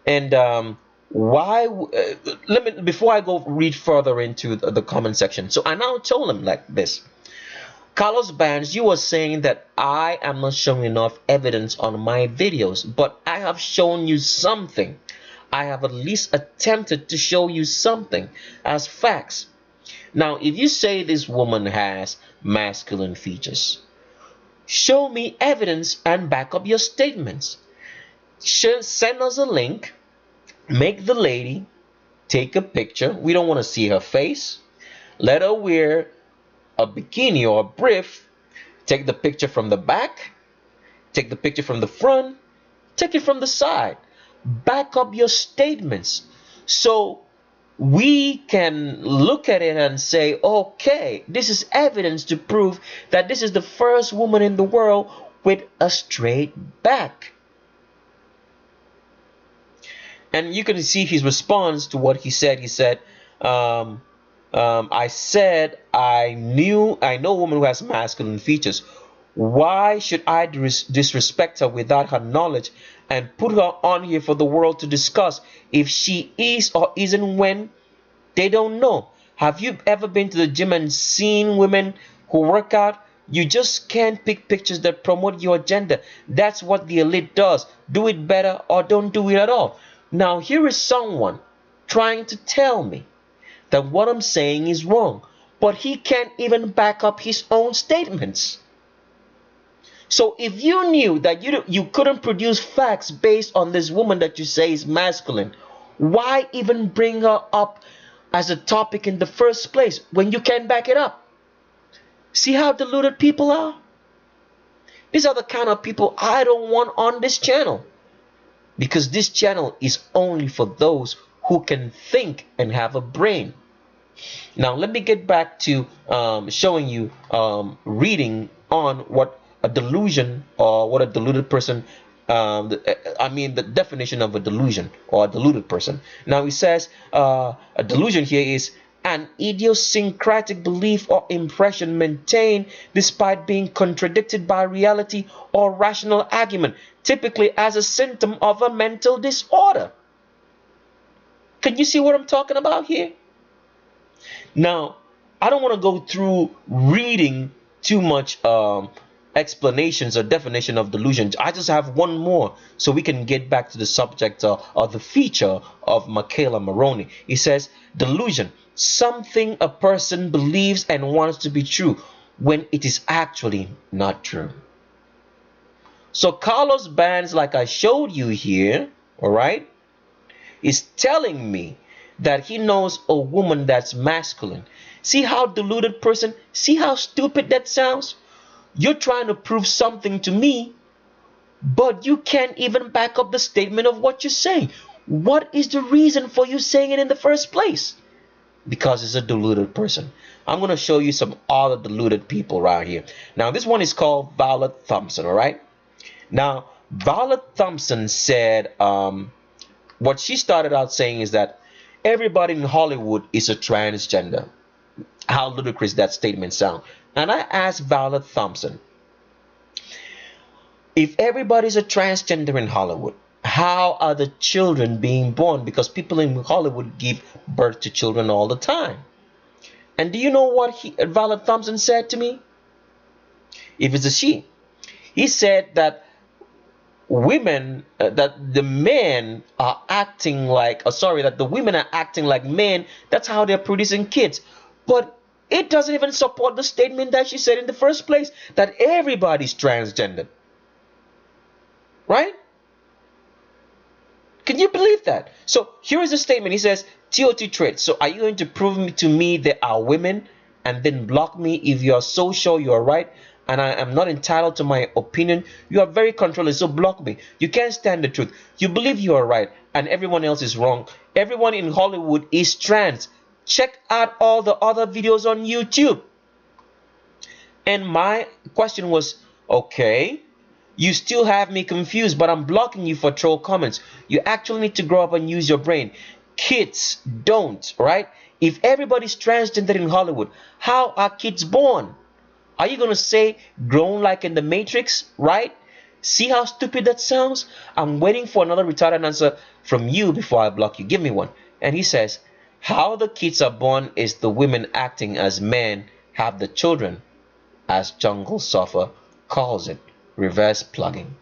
and why let me, before I go read further into the comment section, so I now told him like this: Carlos Bands, you were saying that I am not showing enough evidence on my videos, but I have shown you something. I have at least attempted to show you something as facts. Now, if you say this woman has masculine features, show me evidence and back up your statements. Send us a link. Make the lady take a picture. We don't want to see her face. Let her wear a bikini or a brief. Take the picture from the back. Take the picture from the front. Take it from the side. Back up your statements so we can look at it and say, okay, this is evidence to prove that this is the first woman in the world with a straight back. And you can see his response to what he said. He said, I said I know a woman who has masculine features. Why should I disrespect her without her knowledge and put her on here for the world to discuss if she is or isn't, when they don't know? Have you ever been to the gym and seen women who work out? You just can't pick pictures that promote your agenda. That's what the elite does. Do it better or don't do it at all. Now, here is someone trying to tell me that what I'm saying is wrong, but he can't even back up his own statements. So if you knew that you couldn't produce facts based on this woman that you say is masculine, why even bring her up as a topic in the first place when you can't back it up? See how deluded people are? These are the kind of people I don't want on this channel, because this channel is only for those who can think and have a brain. Now let me get back to showing you reading on what a delusion or what a deluded person, I mean the definition of a delusion or a deluded person. Now he says a delusion here is an idiosyncratic belief or impression maintained despite being contradicted by reality or rational argument, typically as a symptom of a mental disorder. Can you see what I'm talking about here? Now, I don't want to go through reading too much explanations or definition of delusion. I just have one more so we can get back to the subject or the feature of Michaela Maroney. He says, delusion, something a person believes and wants to be true when it is actually not true. So Carlos Bands, like I showed you here, all right, is telling me that he knows a woman that's masculine. See how deluded person, see how stupid that sounds? You're trying to prove something to me, but you can't even back up the statement of what you're saying. What is the reason for you saying it in the first place? Because it's a deluded person. I'm going to show you some other deluded people right here. Now this one is called Violet Thompson, all right? Now Violet Thompson said, what she started out saying is that everybody in Hollywood is a transgender. How ludicrous that statement sounds. And I asked Violet Thompson, if everybody's a transgender in Hollywood, how are the children being born? Because people in Hollywood give birth to children all the time. And do you know what Violet Thompson said to me? If it's a she. He said that women, that the men are acting like, that the women are acting like men. That's how they're producing kids. But it doesn't even support the statement that she said in the first place, that everybody's transgender. Right? Can you believe that? So here is a statement. He says, TOT traits. So are you going to prove to me there are women and then block me if you are so sure you are right and I am not entitled to my opinion? You are very controlling, so block me. You can't stand the truth. You believe you are right and everyone else is wrong. Everyone in Hollywood is trans. Check out all the other videos on YouTube. And my question was, okay, you still have me confused, but I'm blocking you for troll comments. You actually need to grow up and use your brain. Kids don't, right? If everybody's transgender in Hollywood, how are kids born? Are you going to say grown like in the Matrix, right? See how stupid that sounds? I'm waiting for another retarded answer from you before I block you. Give me one. And he says, how the kids are born is the women acting as men have the children, as Jungle Surfer calls it, reverse plugging.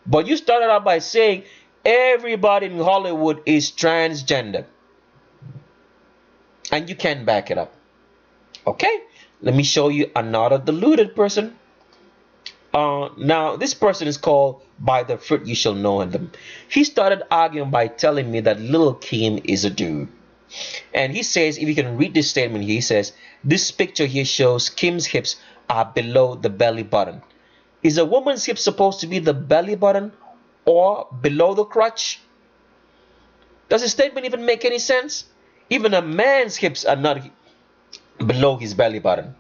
But you started out by saying everybody in Hollywood is transgender. And you can't back it up. Okay, let me show you another deluded person. Now, this person is called By the Fruit You Shall Know Them. He started arguing by telling me that Lil' Kim is a dude. And he says, if you can read this statement, he says, this picture here shows Kim's hips are below the belly button. Is a woman's hip supposed to be the belly button or below the crotch? Does the statement even make any sense? Even a man's hips are not below his belly button.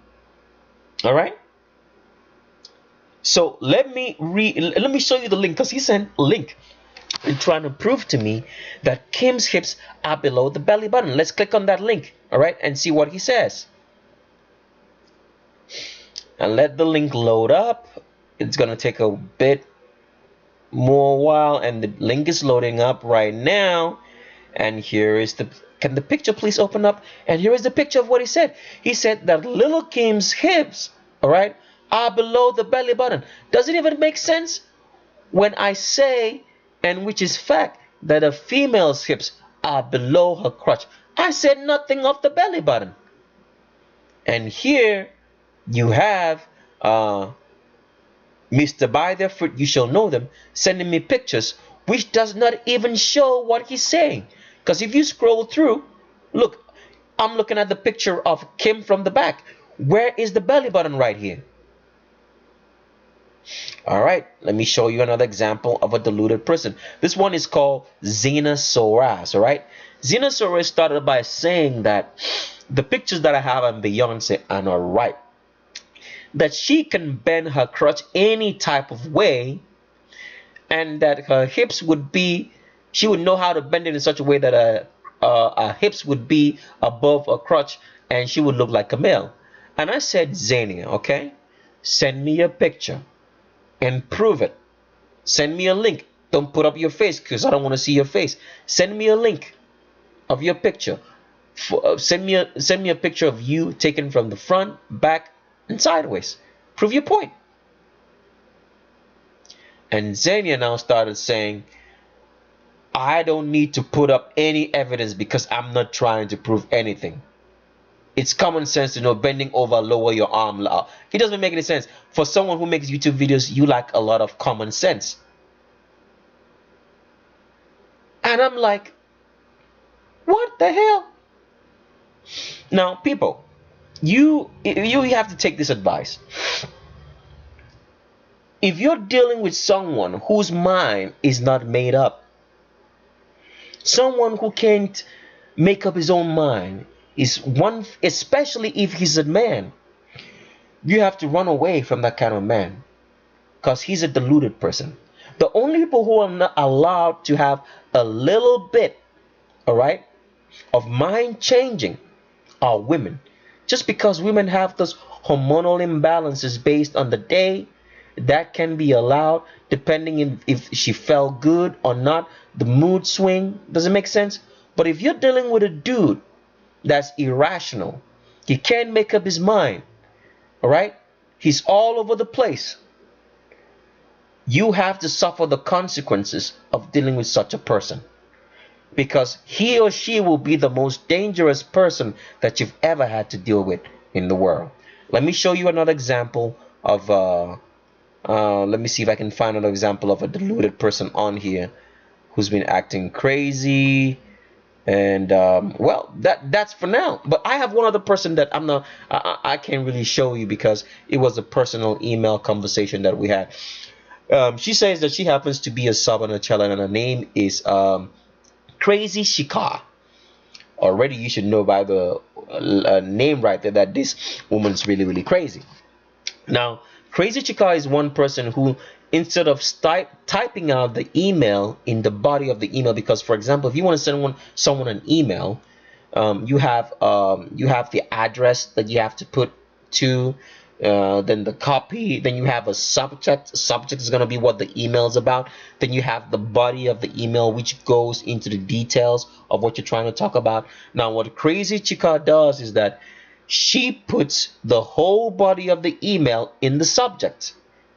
All right? So let me show you the link, because he sent a link and trying to prove to me that Kim's hips are below the belly button. Let's click on that link, all right, and see what he says. And let the link load up. It's gonna take a bit more while, and the link is loading up right now. And here is the, can the picture please open up? And here is the picture of what he said. He said that Lil' Kim's hips, all right, are below the belly button. Does it even make sense when I say, and which is fact, that a female's hips are below her crotch? I said nothing of the belly button. And here you have Mr. By Their Fruit You Shall Know Them sending me pictures which does not even show what he's saying. Because if you scroll through, look, I'm looking at the picture of Kim from the back. Where is the belly button right here? All right, let me show you another example of a deluded person. This one is called Xenosaurus. All right, Xenosaurus started by saying that the pictures that I have on Beyonce are not right. That she can bend her crotch any type of way, and that her hips would be, she would know how to bend it in such a way that her hips would be above her crotch, and she would look like a male. And I said, Xenia, okay, send me a picture and prove it. Send me a link. Don't put up your face because I don't want to see your face. Send me a link of your picture. Send me a picture of you taken from the front, back, and sideways. Prove your point. And Xenia now started saying, I don't need to put up any evidence because I'm not trying to prove anything. It's common sense to know bending over, lower your arm. It doesn't make any sense. For someone who makes YouTube videos, you lack a lot of common sense. And I'm like, what the hell? Now, people, you have to take this advice. If you're dealing with someone whose mind is not made up, someone who can't make up his own mind, is one, especially if he's a man, you have to run away from that kind of man because he's a deluded person. The only people who are not allowed to have a little bit, all right, of mind changing are women. Just because women have those hormonal imbalances based on the day, that can be allowed depending if she felt good or not. The mood swing, does it make sense? But if you're dealing with a dude that's irrational, he can't make up his mind, all right, he's all over the place, you have to suffer the consequences of dealing with such a person, because he or she will be the most dangerous person that you've ever had to deal with in the world. Let me show you another example of let me see if I can find another example of a deluded person on here who's been acting crazy. And well, that's for now. But I have one other person that I can't really show you because it was a personal email conversation that we had. She says that she happens to be a sub on a channel, and her name is Crazy Shika. Already you should know by the name right there that this woman's really, really crazy. Now, Crazy Chika is one person who, instead of typing out the email in the body of the email, because for example, if you want to send someone an email, you have the address that you have to put to, then the copy, then you have a subject. Subject is going to be what the email is about. Then you have the body of the email, which goes into the details of what you're trying to talk about. Now, what Crazy Chika does is that she puts the whole body of the email in the subject.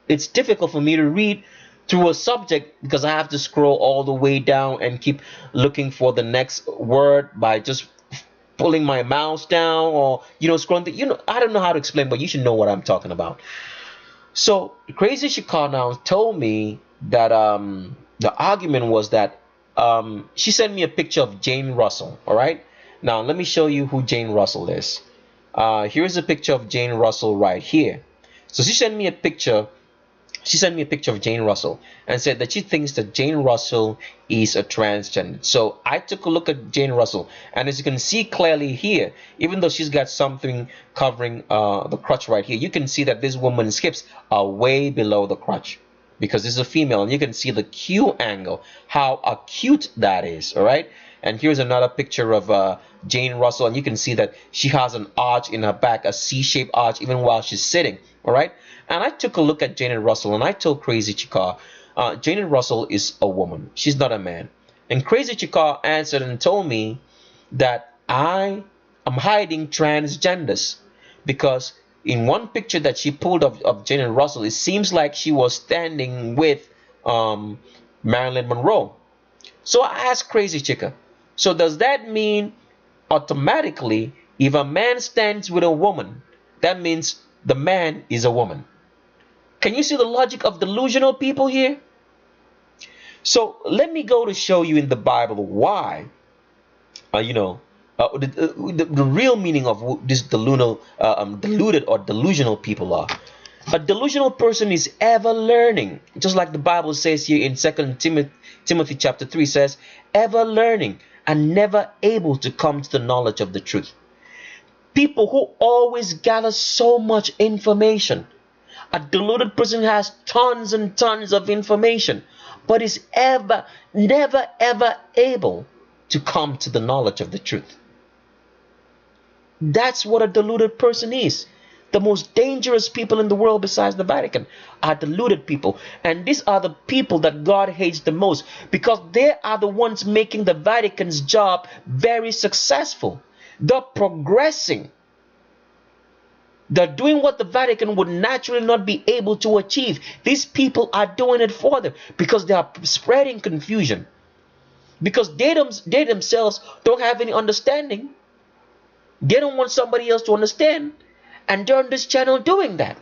It's difficult for me to read through a subject because I have to scroll all the way down and keep looking for the next word by just pulling my mouse down, or scrolling. I don't know how to explain, but you should know what I'm talking about. So Crazy Shikar now told me that the argument was that she sent me a picture of Jane Russell. All right, now let me show you who Jane Russell is. Here's a picture of Jane Russell right here. So she sent me a picture. She sent me a picture of Jane Russell and said that she thinks that Jane Russell is a transgender. So I took a look at Jane Russell, and as you can see clearly here, even though she's got something covering the crotch right here, you can see that this woman's hips are way below the crotch because this is a female, and you can see the Q angle, how acute that is. All right. And here's another picture of Jane Russell, and you can see that she has an arch in her back, a C-shaped arch, even while she's sitting. All right. And I took a look at Jane Russell, and I told Crazy Chika, Jane Russell is a woman. She's not a man. And Crazy Chika answered and told me that I am hiding transgenders because in one picture that she pulled of Jane Russell, it seems like she was standing with Marilyn Monroe. So I asked Crazy Chika, so does that mean automatically if a man stands with a woman, that means the man is a woman? Can you see the logic of delusional people here? So let me go to show you in the Bible why, the real meaning of this deluded or delusional people are. A delusional person is ever learning, just like the Bible says here in 2 Timothy chapter 3 says, ever learning and never able to come to the knowledge of the truth. People who always gather so much information. A deluded person has tons and tons of information, but is never ever able to come to the knowledge of the truth. That's what a deluded person is. The most dangerous people in the world besides the Vatican are deluded people. And these are the people that God hates the most, because they are the ones making the Vatican's job very successful. They're progressing. They're doing what the Vatican would naturally not be able to achieve. These people are doing it for them because they are spreading confusion. Because they themselves don't have any understanding. They don't want somebody else to understand. And they're on this channel doing that.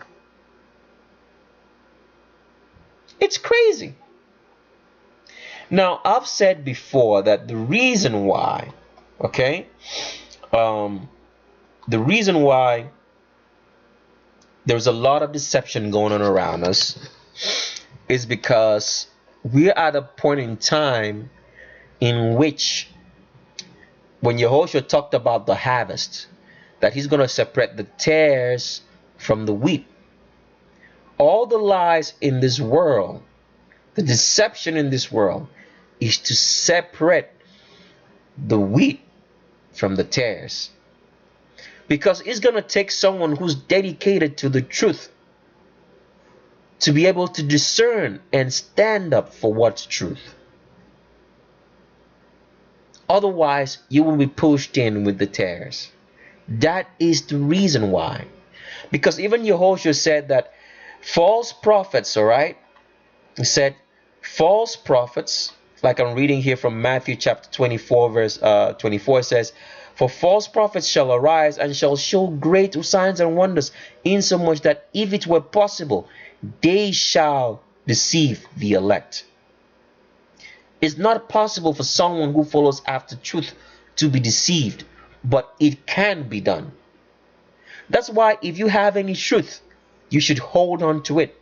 It's crazy. Now, I've said before that the reason why, the reason why there's a lot of deception going on around us is because we're at a point in time in which, when Yehoshua talked about the harvest, that he's going to separate the tares from the wheat. All the lies in this world, the deception in this world, is to separate the wheat from the tares. Because it's going to take someone who's dedicated to the truth to be able to discern and stand up for what's truth. Otherwise, you will be pushed in with the tares. That is the reason why. Because even Yehoshua said that false prophets, all right? He said false prophets, like I'm reading here from Matthew chapter 24, verse 24 says, for false prophets shall arise and shall show great signs and wonders, insomuch that if it were possible, they shall deceive the elect. It's not possible for someone who follows after truth to be deceived, but it can be done. That's why if you have any truth, you should hold on to it.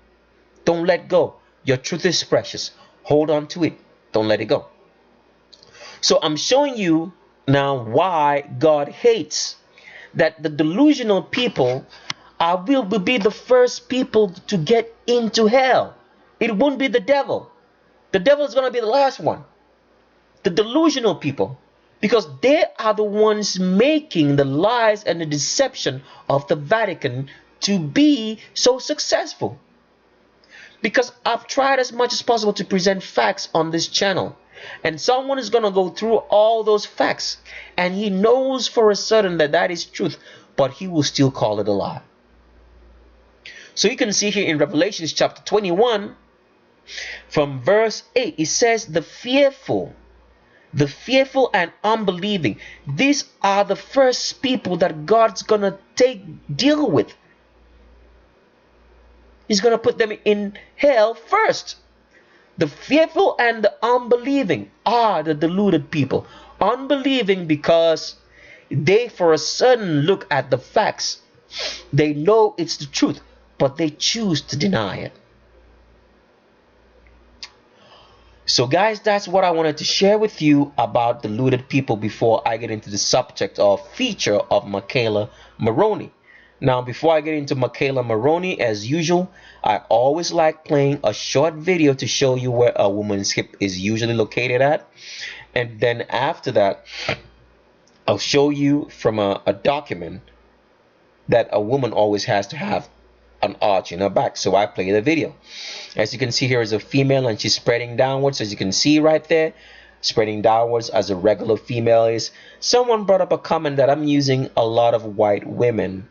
Don't let go. Your truth is precious. Hold on to it. Don't let it go. So I'm showing you now why God hates that the delusional people will be the first people to get into hell. It won't be the devil. The devil is going to be the last one. The delusional people. Because they are the ones making the lies and the deception of the Vatican to be so successful. Because I've tried as much as possible to present facts on this channel. And someone is going to go through all those facts. And he knows for a certain that that is truth. But he will still call it a lie. So you can see here in Revelation chapter 21. From verse 8. It says the fearful and unbelieving. These are the first people that God's going to deal with. He's going to put them in hell first. The fearful and the unbelieving are the deluded people. Unbelieving because they for a certain look at the facts. They know it's the truth, but they choose to deny it. So guys, that's what I wanted to share with you about deluded people before I get into the subject or feature of Michaela Maroney. Now, before I get into Michaela Maroney, as usual, I always like playing a short video to show you where a woman's hip is usually located at. And then after that, I'll show you from a document that a woman always has to have an arch in her back. So I play the video. As you can see, here is a female and she's spreading downwards, as you can see right there, spreading downwards as a regular female is. Someone brought up a comment that I'm using a lot of white women,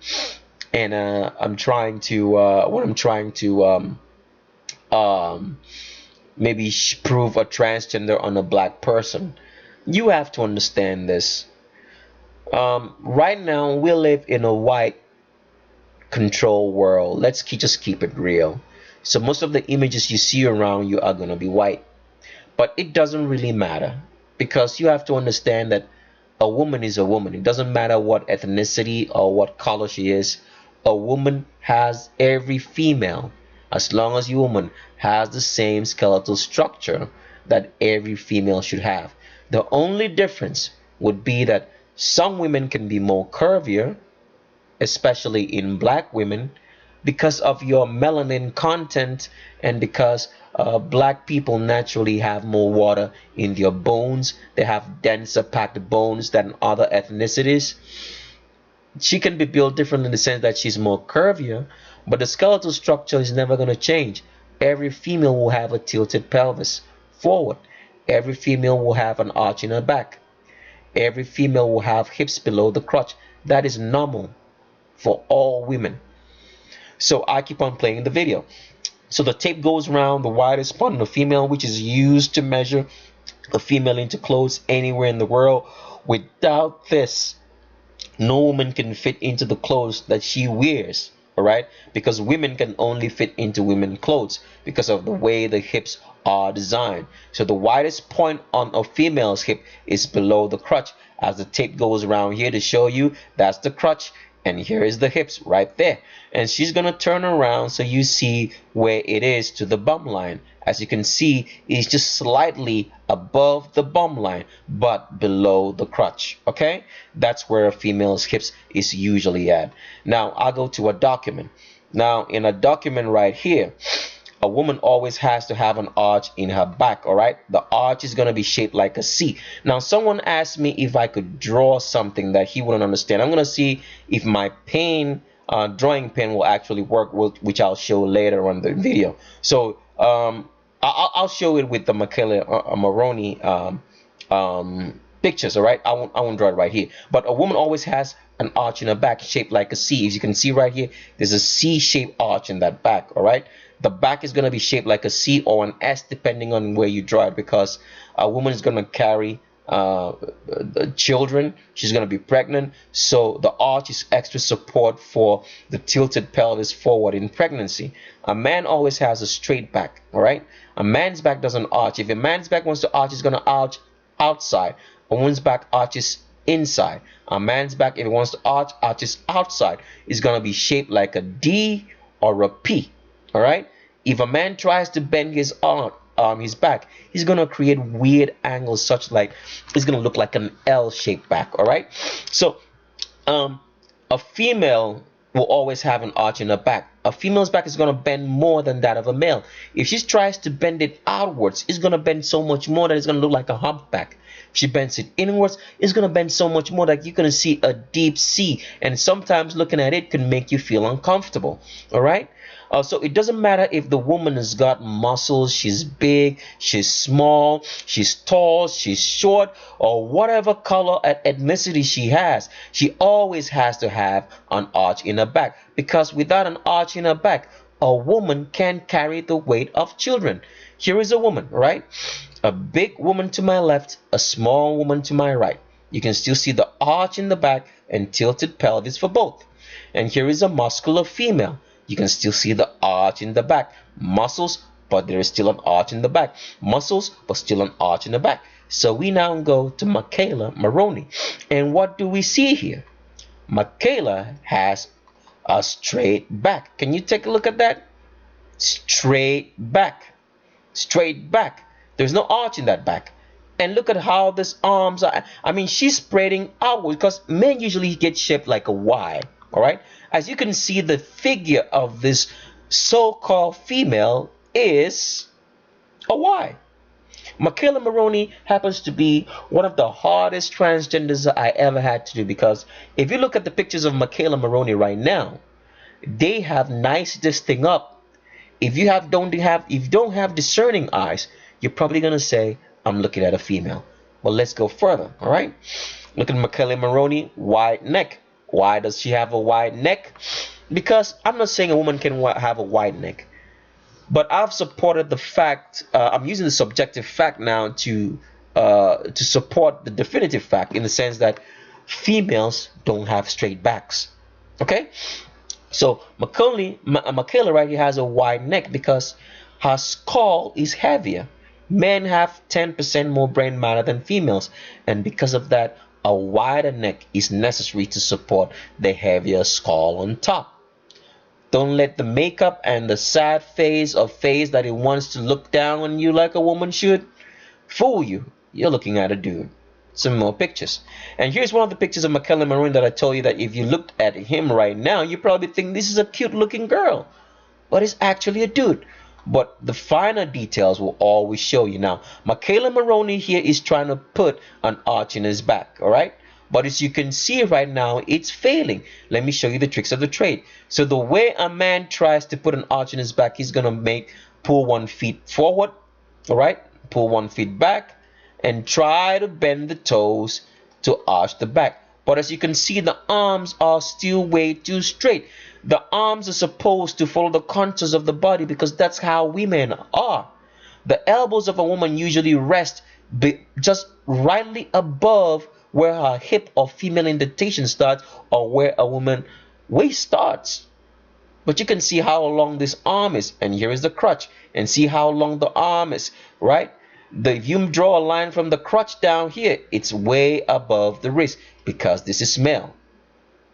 and I'm trying to maybe prove a transgender on a black person. You have to understand this. Right now we live in a white control world. Let's just keep it real. So most of the images you see around you are going to be white. But it doesn't really matter, because you have to understand that a woman is a woman. It doesn't matter what ethnicity or what color she is. A woman has every female, as long as you woman, has the same skeletal structure that every female should have. The only difference would be that some women can be more curvier, especially in black women, because of your melanin content, and because black people naturally have more water in their bones. They have denser packed bones than other ethnicities. She can be built different in the sense that she's more curvier, but the skeletal structure is never going to change. Every female will have a tilted pelvis forward. Every female will have an arch in her back. Every female will have hips below the crotch. That is normal for all women. So I keep on playing the video. So the tape goes around the widest part of the female, which is used to measure a female into clothes anywhere in the world. Without this, no woman can fit into the clothes that she wears. All right, because women can only fit into women's clothes because of the way the hips are designed. So the widest point on a female's hip is below the crotch. As the tape goes around here to show you, that's the crotch, and here is the hips right there. And she's gonna turn around so you see where it is to the bum line. As you can see, it's just slightly above the bum line but below the crotch. Okay, that's where a female's hips is usually at. Now I'll go to a document. Now in a document right here, a woman always has to have an arch in her back. All right, the arch is going to be shaped like a C. Now someone asked me if I could draw something that he wouldn't understand. I'm going to see if my pen, drawing pen, will actually work, which I'll show later on the video. So I'll show it with the Michaela Maroney pictures. All right, I won't draw it right here, but a woman always has an arch in her back shaped like a C. As you can see right here, there's a C-shaped arch in that back. All right, the back is going to be shaped like a C or an S depending on where you draw it, because a woman is going to carry children. She's going to be pregnant, so the arch is extra support for the tilted pelvis forward in pregnancy. A man always has a straight back. All right, a man's back doesn't arch. If a man's back wants to arch, it's going to arch outside. A woman's back arches inside. A man's back, if it wants to arch, arches outside. It's going to be shaped like a D or a P. All right, if a man tries to bend his arm, his back, he's going to create weird angles, such like it's going to look like an L-shaped back. All right, so a female will always have an arch in her back. A female's back is going to bend more than that of a male. If she tries to bend it outwards, it's going to bend so much more that it's going to look like a humpback. If she bends it inwards, it's going to bend so much more that you're going to see a deep C, and sometimes looking at it can make you feel uncomfortable. All right, so it doesn't matter if the woman has got muscles, she's big, she's small, she's tall, she's short, or whatever color and ethnicity she has, she always has to have an arch in her back, because without an arch in her back, a woman can't carry the weight of children. Here is a woman, right? A big woman to my left, a small woman to my right. You can still see the arch in the back and tilted pelvis for both. And here is a muscular female. You can still see the arch in the back. Muscles, but there is still an arch in the back. Muscles, but still an arch in the back. So we now go to Michaela Maroney. And what do we see here? Michaela has a straight back. Can you take a look at that? Straight back. Straight back. There's no arch in that back. And look at how this arms are. I mean, she's spreading outward, because men usually get shaped like a Y. All right. As you can see, the figure of this so-called female is a Y. Michaela Maroney happens to be one of the hardest transgenders I ever had to do, because if you look at the pictures of Michaela Maroney right now, they have nice this thing up. If you don't have discerning eyes, you're probably gonna say, I'm looking at a female. Well, let's go further. All right, look at Michaela Maroney, wide neck. Why does she have a wide neck? Because I'm not saying a woman can have a wide neck, but I've supported the fact. I'm using the subjective fact now to support the definitive fact, in the sense that females don't have straight backs. Okay, so Michaela right here has a wide neck because her skull is heavier. Men have 10% more brain matter than females, and because of that, a wider neck is necessary to support the heavier skull on top. Don't let the makeup and the sad face or face that it wants to look down on you like a woman should fool you. You're looking at a dude. Some more pictures. And here's one of the pictures of Michaela and Maroney that I told you that if you looked at him right now, you probably think this is a cute looking girl. But it's actually a dude. But the finer details will always show you. Now, Michaela Maroney here is trying to put an arch in his back, alright? But as you can see right now, it's failing. Let me show you the tricks of the trade. So the way a man tries to put an arch in his back, he's going to pull 1 foot forward, alright? Pull 1 foot back and try to bend the toes to arch the back. But as you can see, the arms are still way too straight. The arms are supposed to follow the contours of the body because that's how women are. The elbows of a woman usually rest just rightly above where her hip or female indentation starts, or where a woman's waist starts. But you can see how long this arm is, and here is the crotch, and see how long the arm is, right? If you draw a line from the crotch down here, it's way above the wrist because this is male.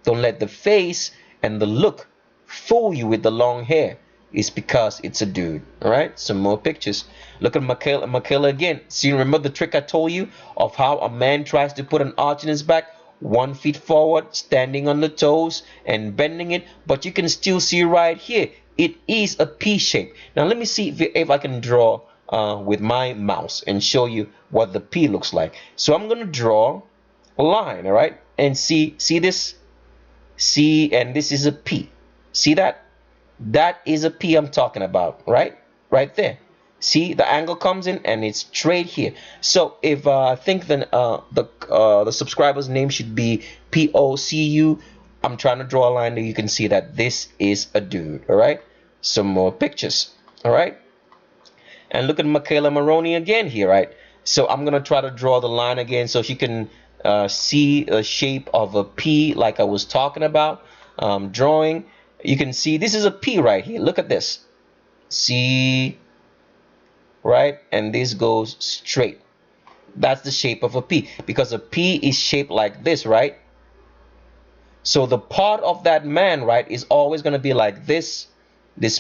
Don't let the face and the look fool you with the long hair. It's because it's a dude. Alright, some more pictures. Look at Michaela again. See, remember the trick I told you of how a man tries to put an arch in his back? 1 foot forward, standing on the toes and bending it. But you can still see right here, it is a P shape. Now let me see if I can draw with my mouse and show you what the P looks like. So I'm going to draw a line, alright? And see this? See, and this is a P. See that? That is a P I'm talking about, right? Right there. See, the angle comes in and it's straight here. So if I think the subscriber's name should be POCU, I'm trying to draw a line that you can see that this is a dude, all right? Some more pictures, all right? And look at Michaela Maroney again here, right? So I'm going to try to draw the line again so she can see the shape of a P like I was talking about, drawing. You can see this is a P right here. Look at this. See, right? And this goes straight. That's the shape of a P because a P is shaped like this, right? So the part of that man, right, is always going to be like this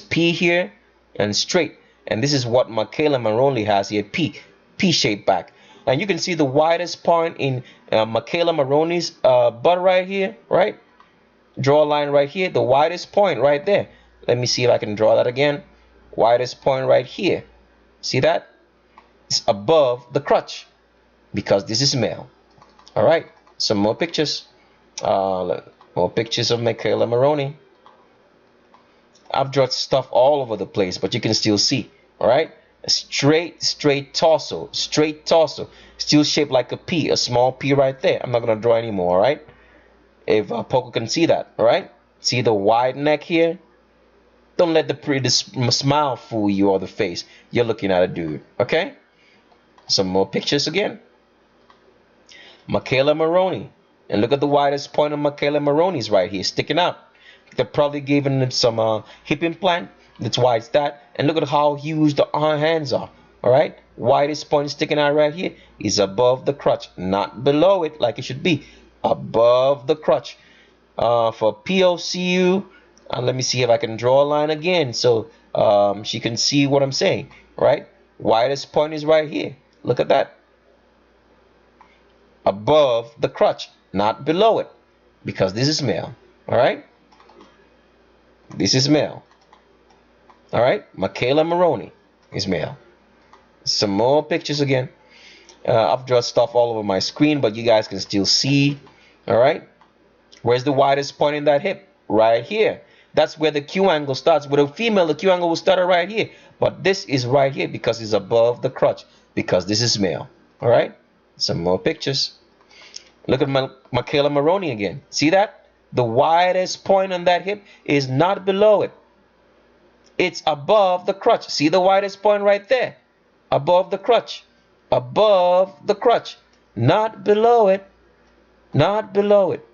P here and straight. And this is what Michaela Maroney has here, P-shaped back. And you can see the widest point in Michaela Maroney's butt right here, right? Draw a line right here, the widest point right there. Let me see if I can draw that again. Widest point right here. See that? It's above the crotch because this is male. All right, some more pictures. More pictures of Michaela Maroney. I've drawn stuff all over the place, but you can still see. All right, a straight torso, still shaped like a P, a small P right there. I'm not gonna draw anymore. All right. If Poco can see that, all right? See the wide neck here? Don't let the pretty smile fool you or the face. You're looking at a dude, okay? Some more pictures again. Michaela Maroney. And look at the widest point of Michaela Maroney's right here, sticking out. They're probably giving him some hip implant. That's why it's that. And look at how huge the hands are, all right? Widest point sticking out right here is above the crotch, not below it like it should be. Above the crotch. For POCU, let me see if I can draw a line again so she can see what I'm saying, right? Widest point is right here. Look at that. Above the crotch, not below it, because this is male, all right? This is male, all right? Michaela Maroney is male. Some more pictures again. I've drawn stuff all over my screen, but you guys can still see. All right, where's the widest point in that hip? Right here. That's where the Q angle starts. With a female, the Q angle will start right here, but this is right here because it's above the crotch, because this is male. All right, some more pictures. Look at Michaela Maroney again. See that? The widest point on that hip is not below it. It's above the crotch. See the widest point right there? Above the crotch. Above the crotch. Not below it. Not below it.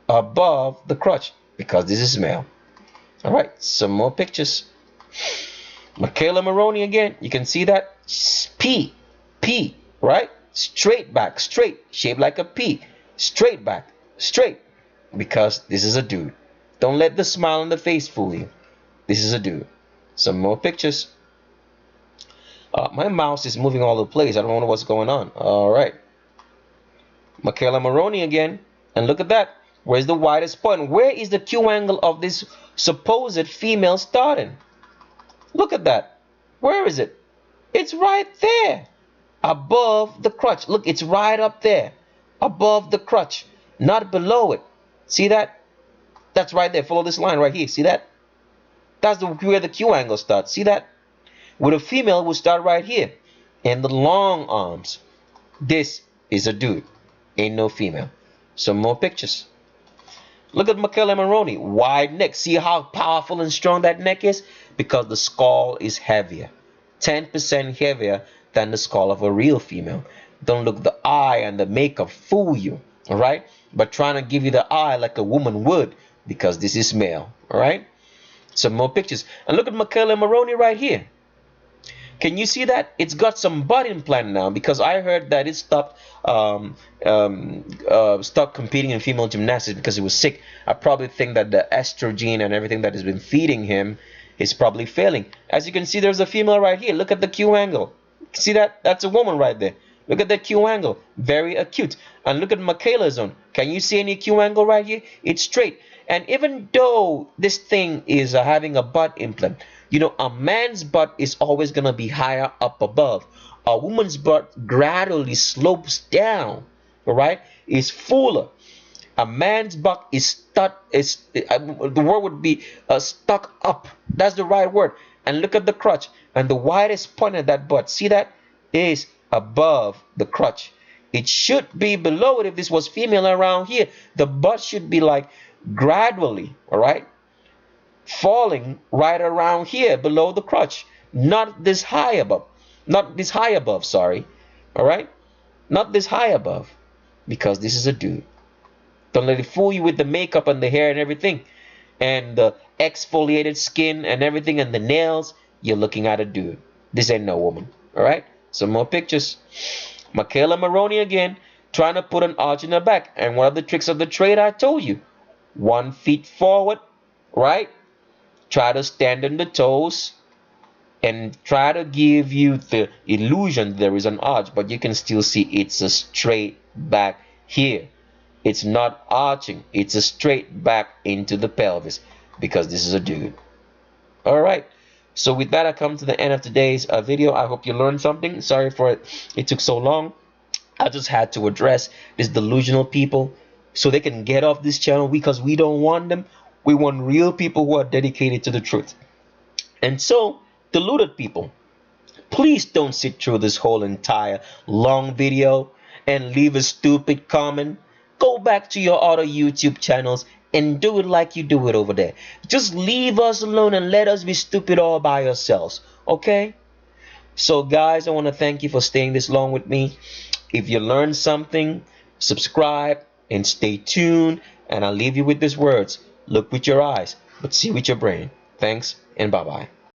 Above the crotch, because this is male. All right, some more pictures. Michaela Maroney again. You can see that P, right? Straight back, straight, shaped like a P. Straight back, straight, because this is a dude. Don't let the smile on the face fool you. This is a dude. Some more pictures. My mouse is moving all over the place. I don't know what's going on. All right. Michaela Maroney again. And look at that. Where's the widest point? Where is the Q angle of this supposed female starting? Look at that. Where is it? It's right there. Above the crotch. Look, it's right up there. Above the crotch. Not below it. See that? That's right there. Follow this line right here. See that? That's where the Q angle starts. See that? With a female, will start right here. And the long arms. This is a dude. Ain't no female. Some more pictures. Look at Michaela Maroney. Wide neck. See how powerful and strong that neck is? Because the skull is heavier. 10% heavier than the skull of a real female. Don't look the eye and the makeup fool you. Alright? But trying to give you the eye like a woman would. Because this is male. Alright? Some more pictures. And look at Michaela Maroney right here. Can you see that? It's got some butt implant now, because I heard that it stopped competing in female gymnastics because it was sick. I probably think that the estrogen and everything that has been feeding him is probably failing. As you can see, there's a female right here. Look at the Q angle. See that? That's a woman right there. Look at the Q angle. Very acute. And look at Michaela's own. Can you see any Q angle right here? It's straight. And even though this thing is having a butt implant, you know, a man's butt is always going to be higher up above. A woman's butt gradually slopes down, all right? It's fuller. A man's butt is stuck, the word would be stuck up. That's the right word. And look at the crotch. And the widest point of that butt, see that? Is above the crotch. It should be below it if this was female around here. The butt should be like gradually, all right? Falling right around here below the crotch, not this high above, sorry, all right, not this high above, because this is a dude. Don't let it fool you with the makeup and the hair and everything and the exfoliated skin and everything and the nails. You're looking at a dude. This ain't no woman. All right, some more pictures. Michaela Maroney again, trying to put an arch in her back. And one of the tricks of the trade I told you, 1 foot forward, right? Try to stand on the toes and try to give you the illusion there is an arch, but you can still see it's a straight back here. It's not arching. It's a straight back into the pelvis, because this is a dude. All right. So with that, I come to the end of today's video. I hope you learned something. Sorry for it took so long. I just had to address these delusional people so they can get off this channel, because we don't want them. We want real people who are dedicated to the truth. And so, deluded people, please don't sit through this whole entire long video and leave a stupid comment. Go back to your other YouTube channels and do it like you do it over there. Just leave us alone and let us be stupid all by ourselves. Okay? So guys, I want to thank you for staying this long with me. If you learned something, subscribe and stay tuned. And I'll leave you with these words. Look with your eyes, but see with your brain. Thanks, and bye-bye.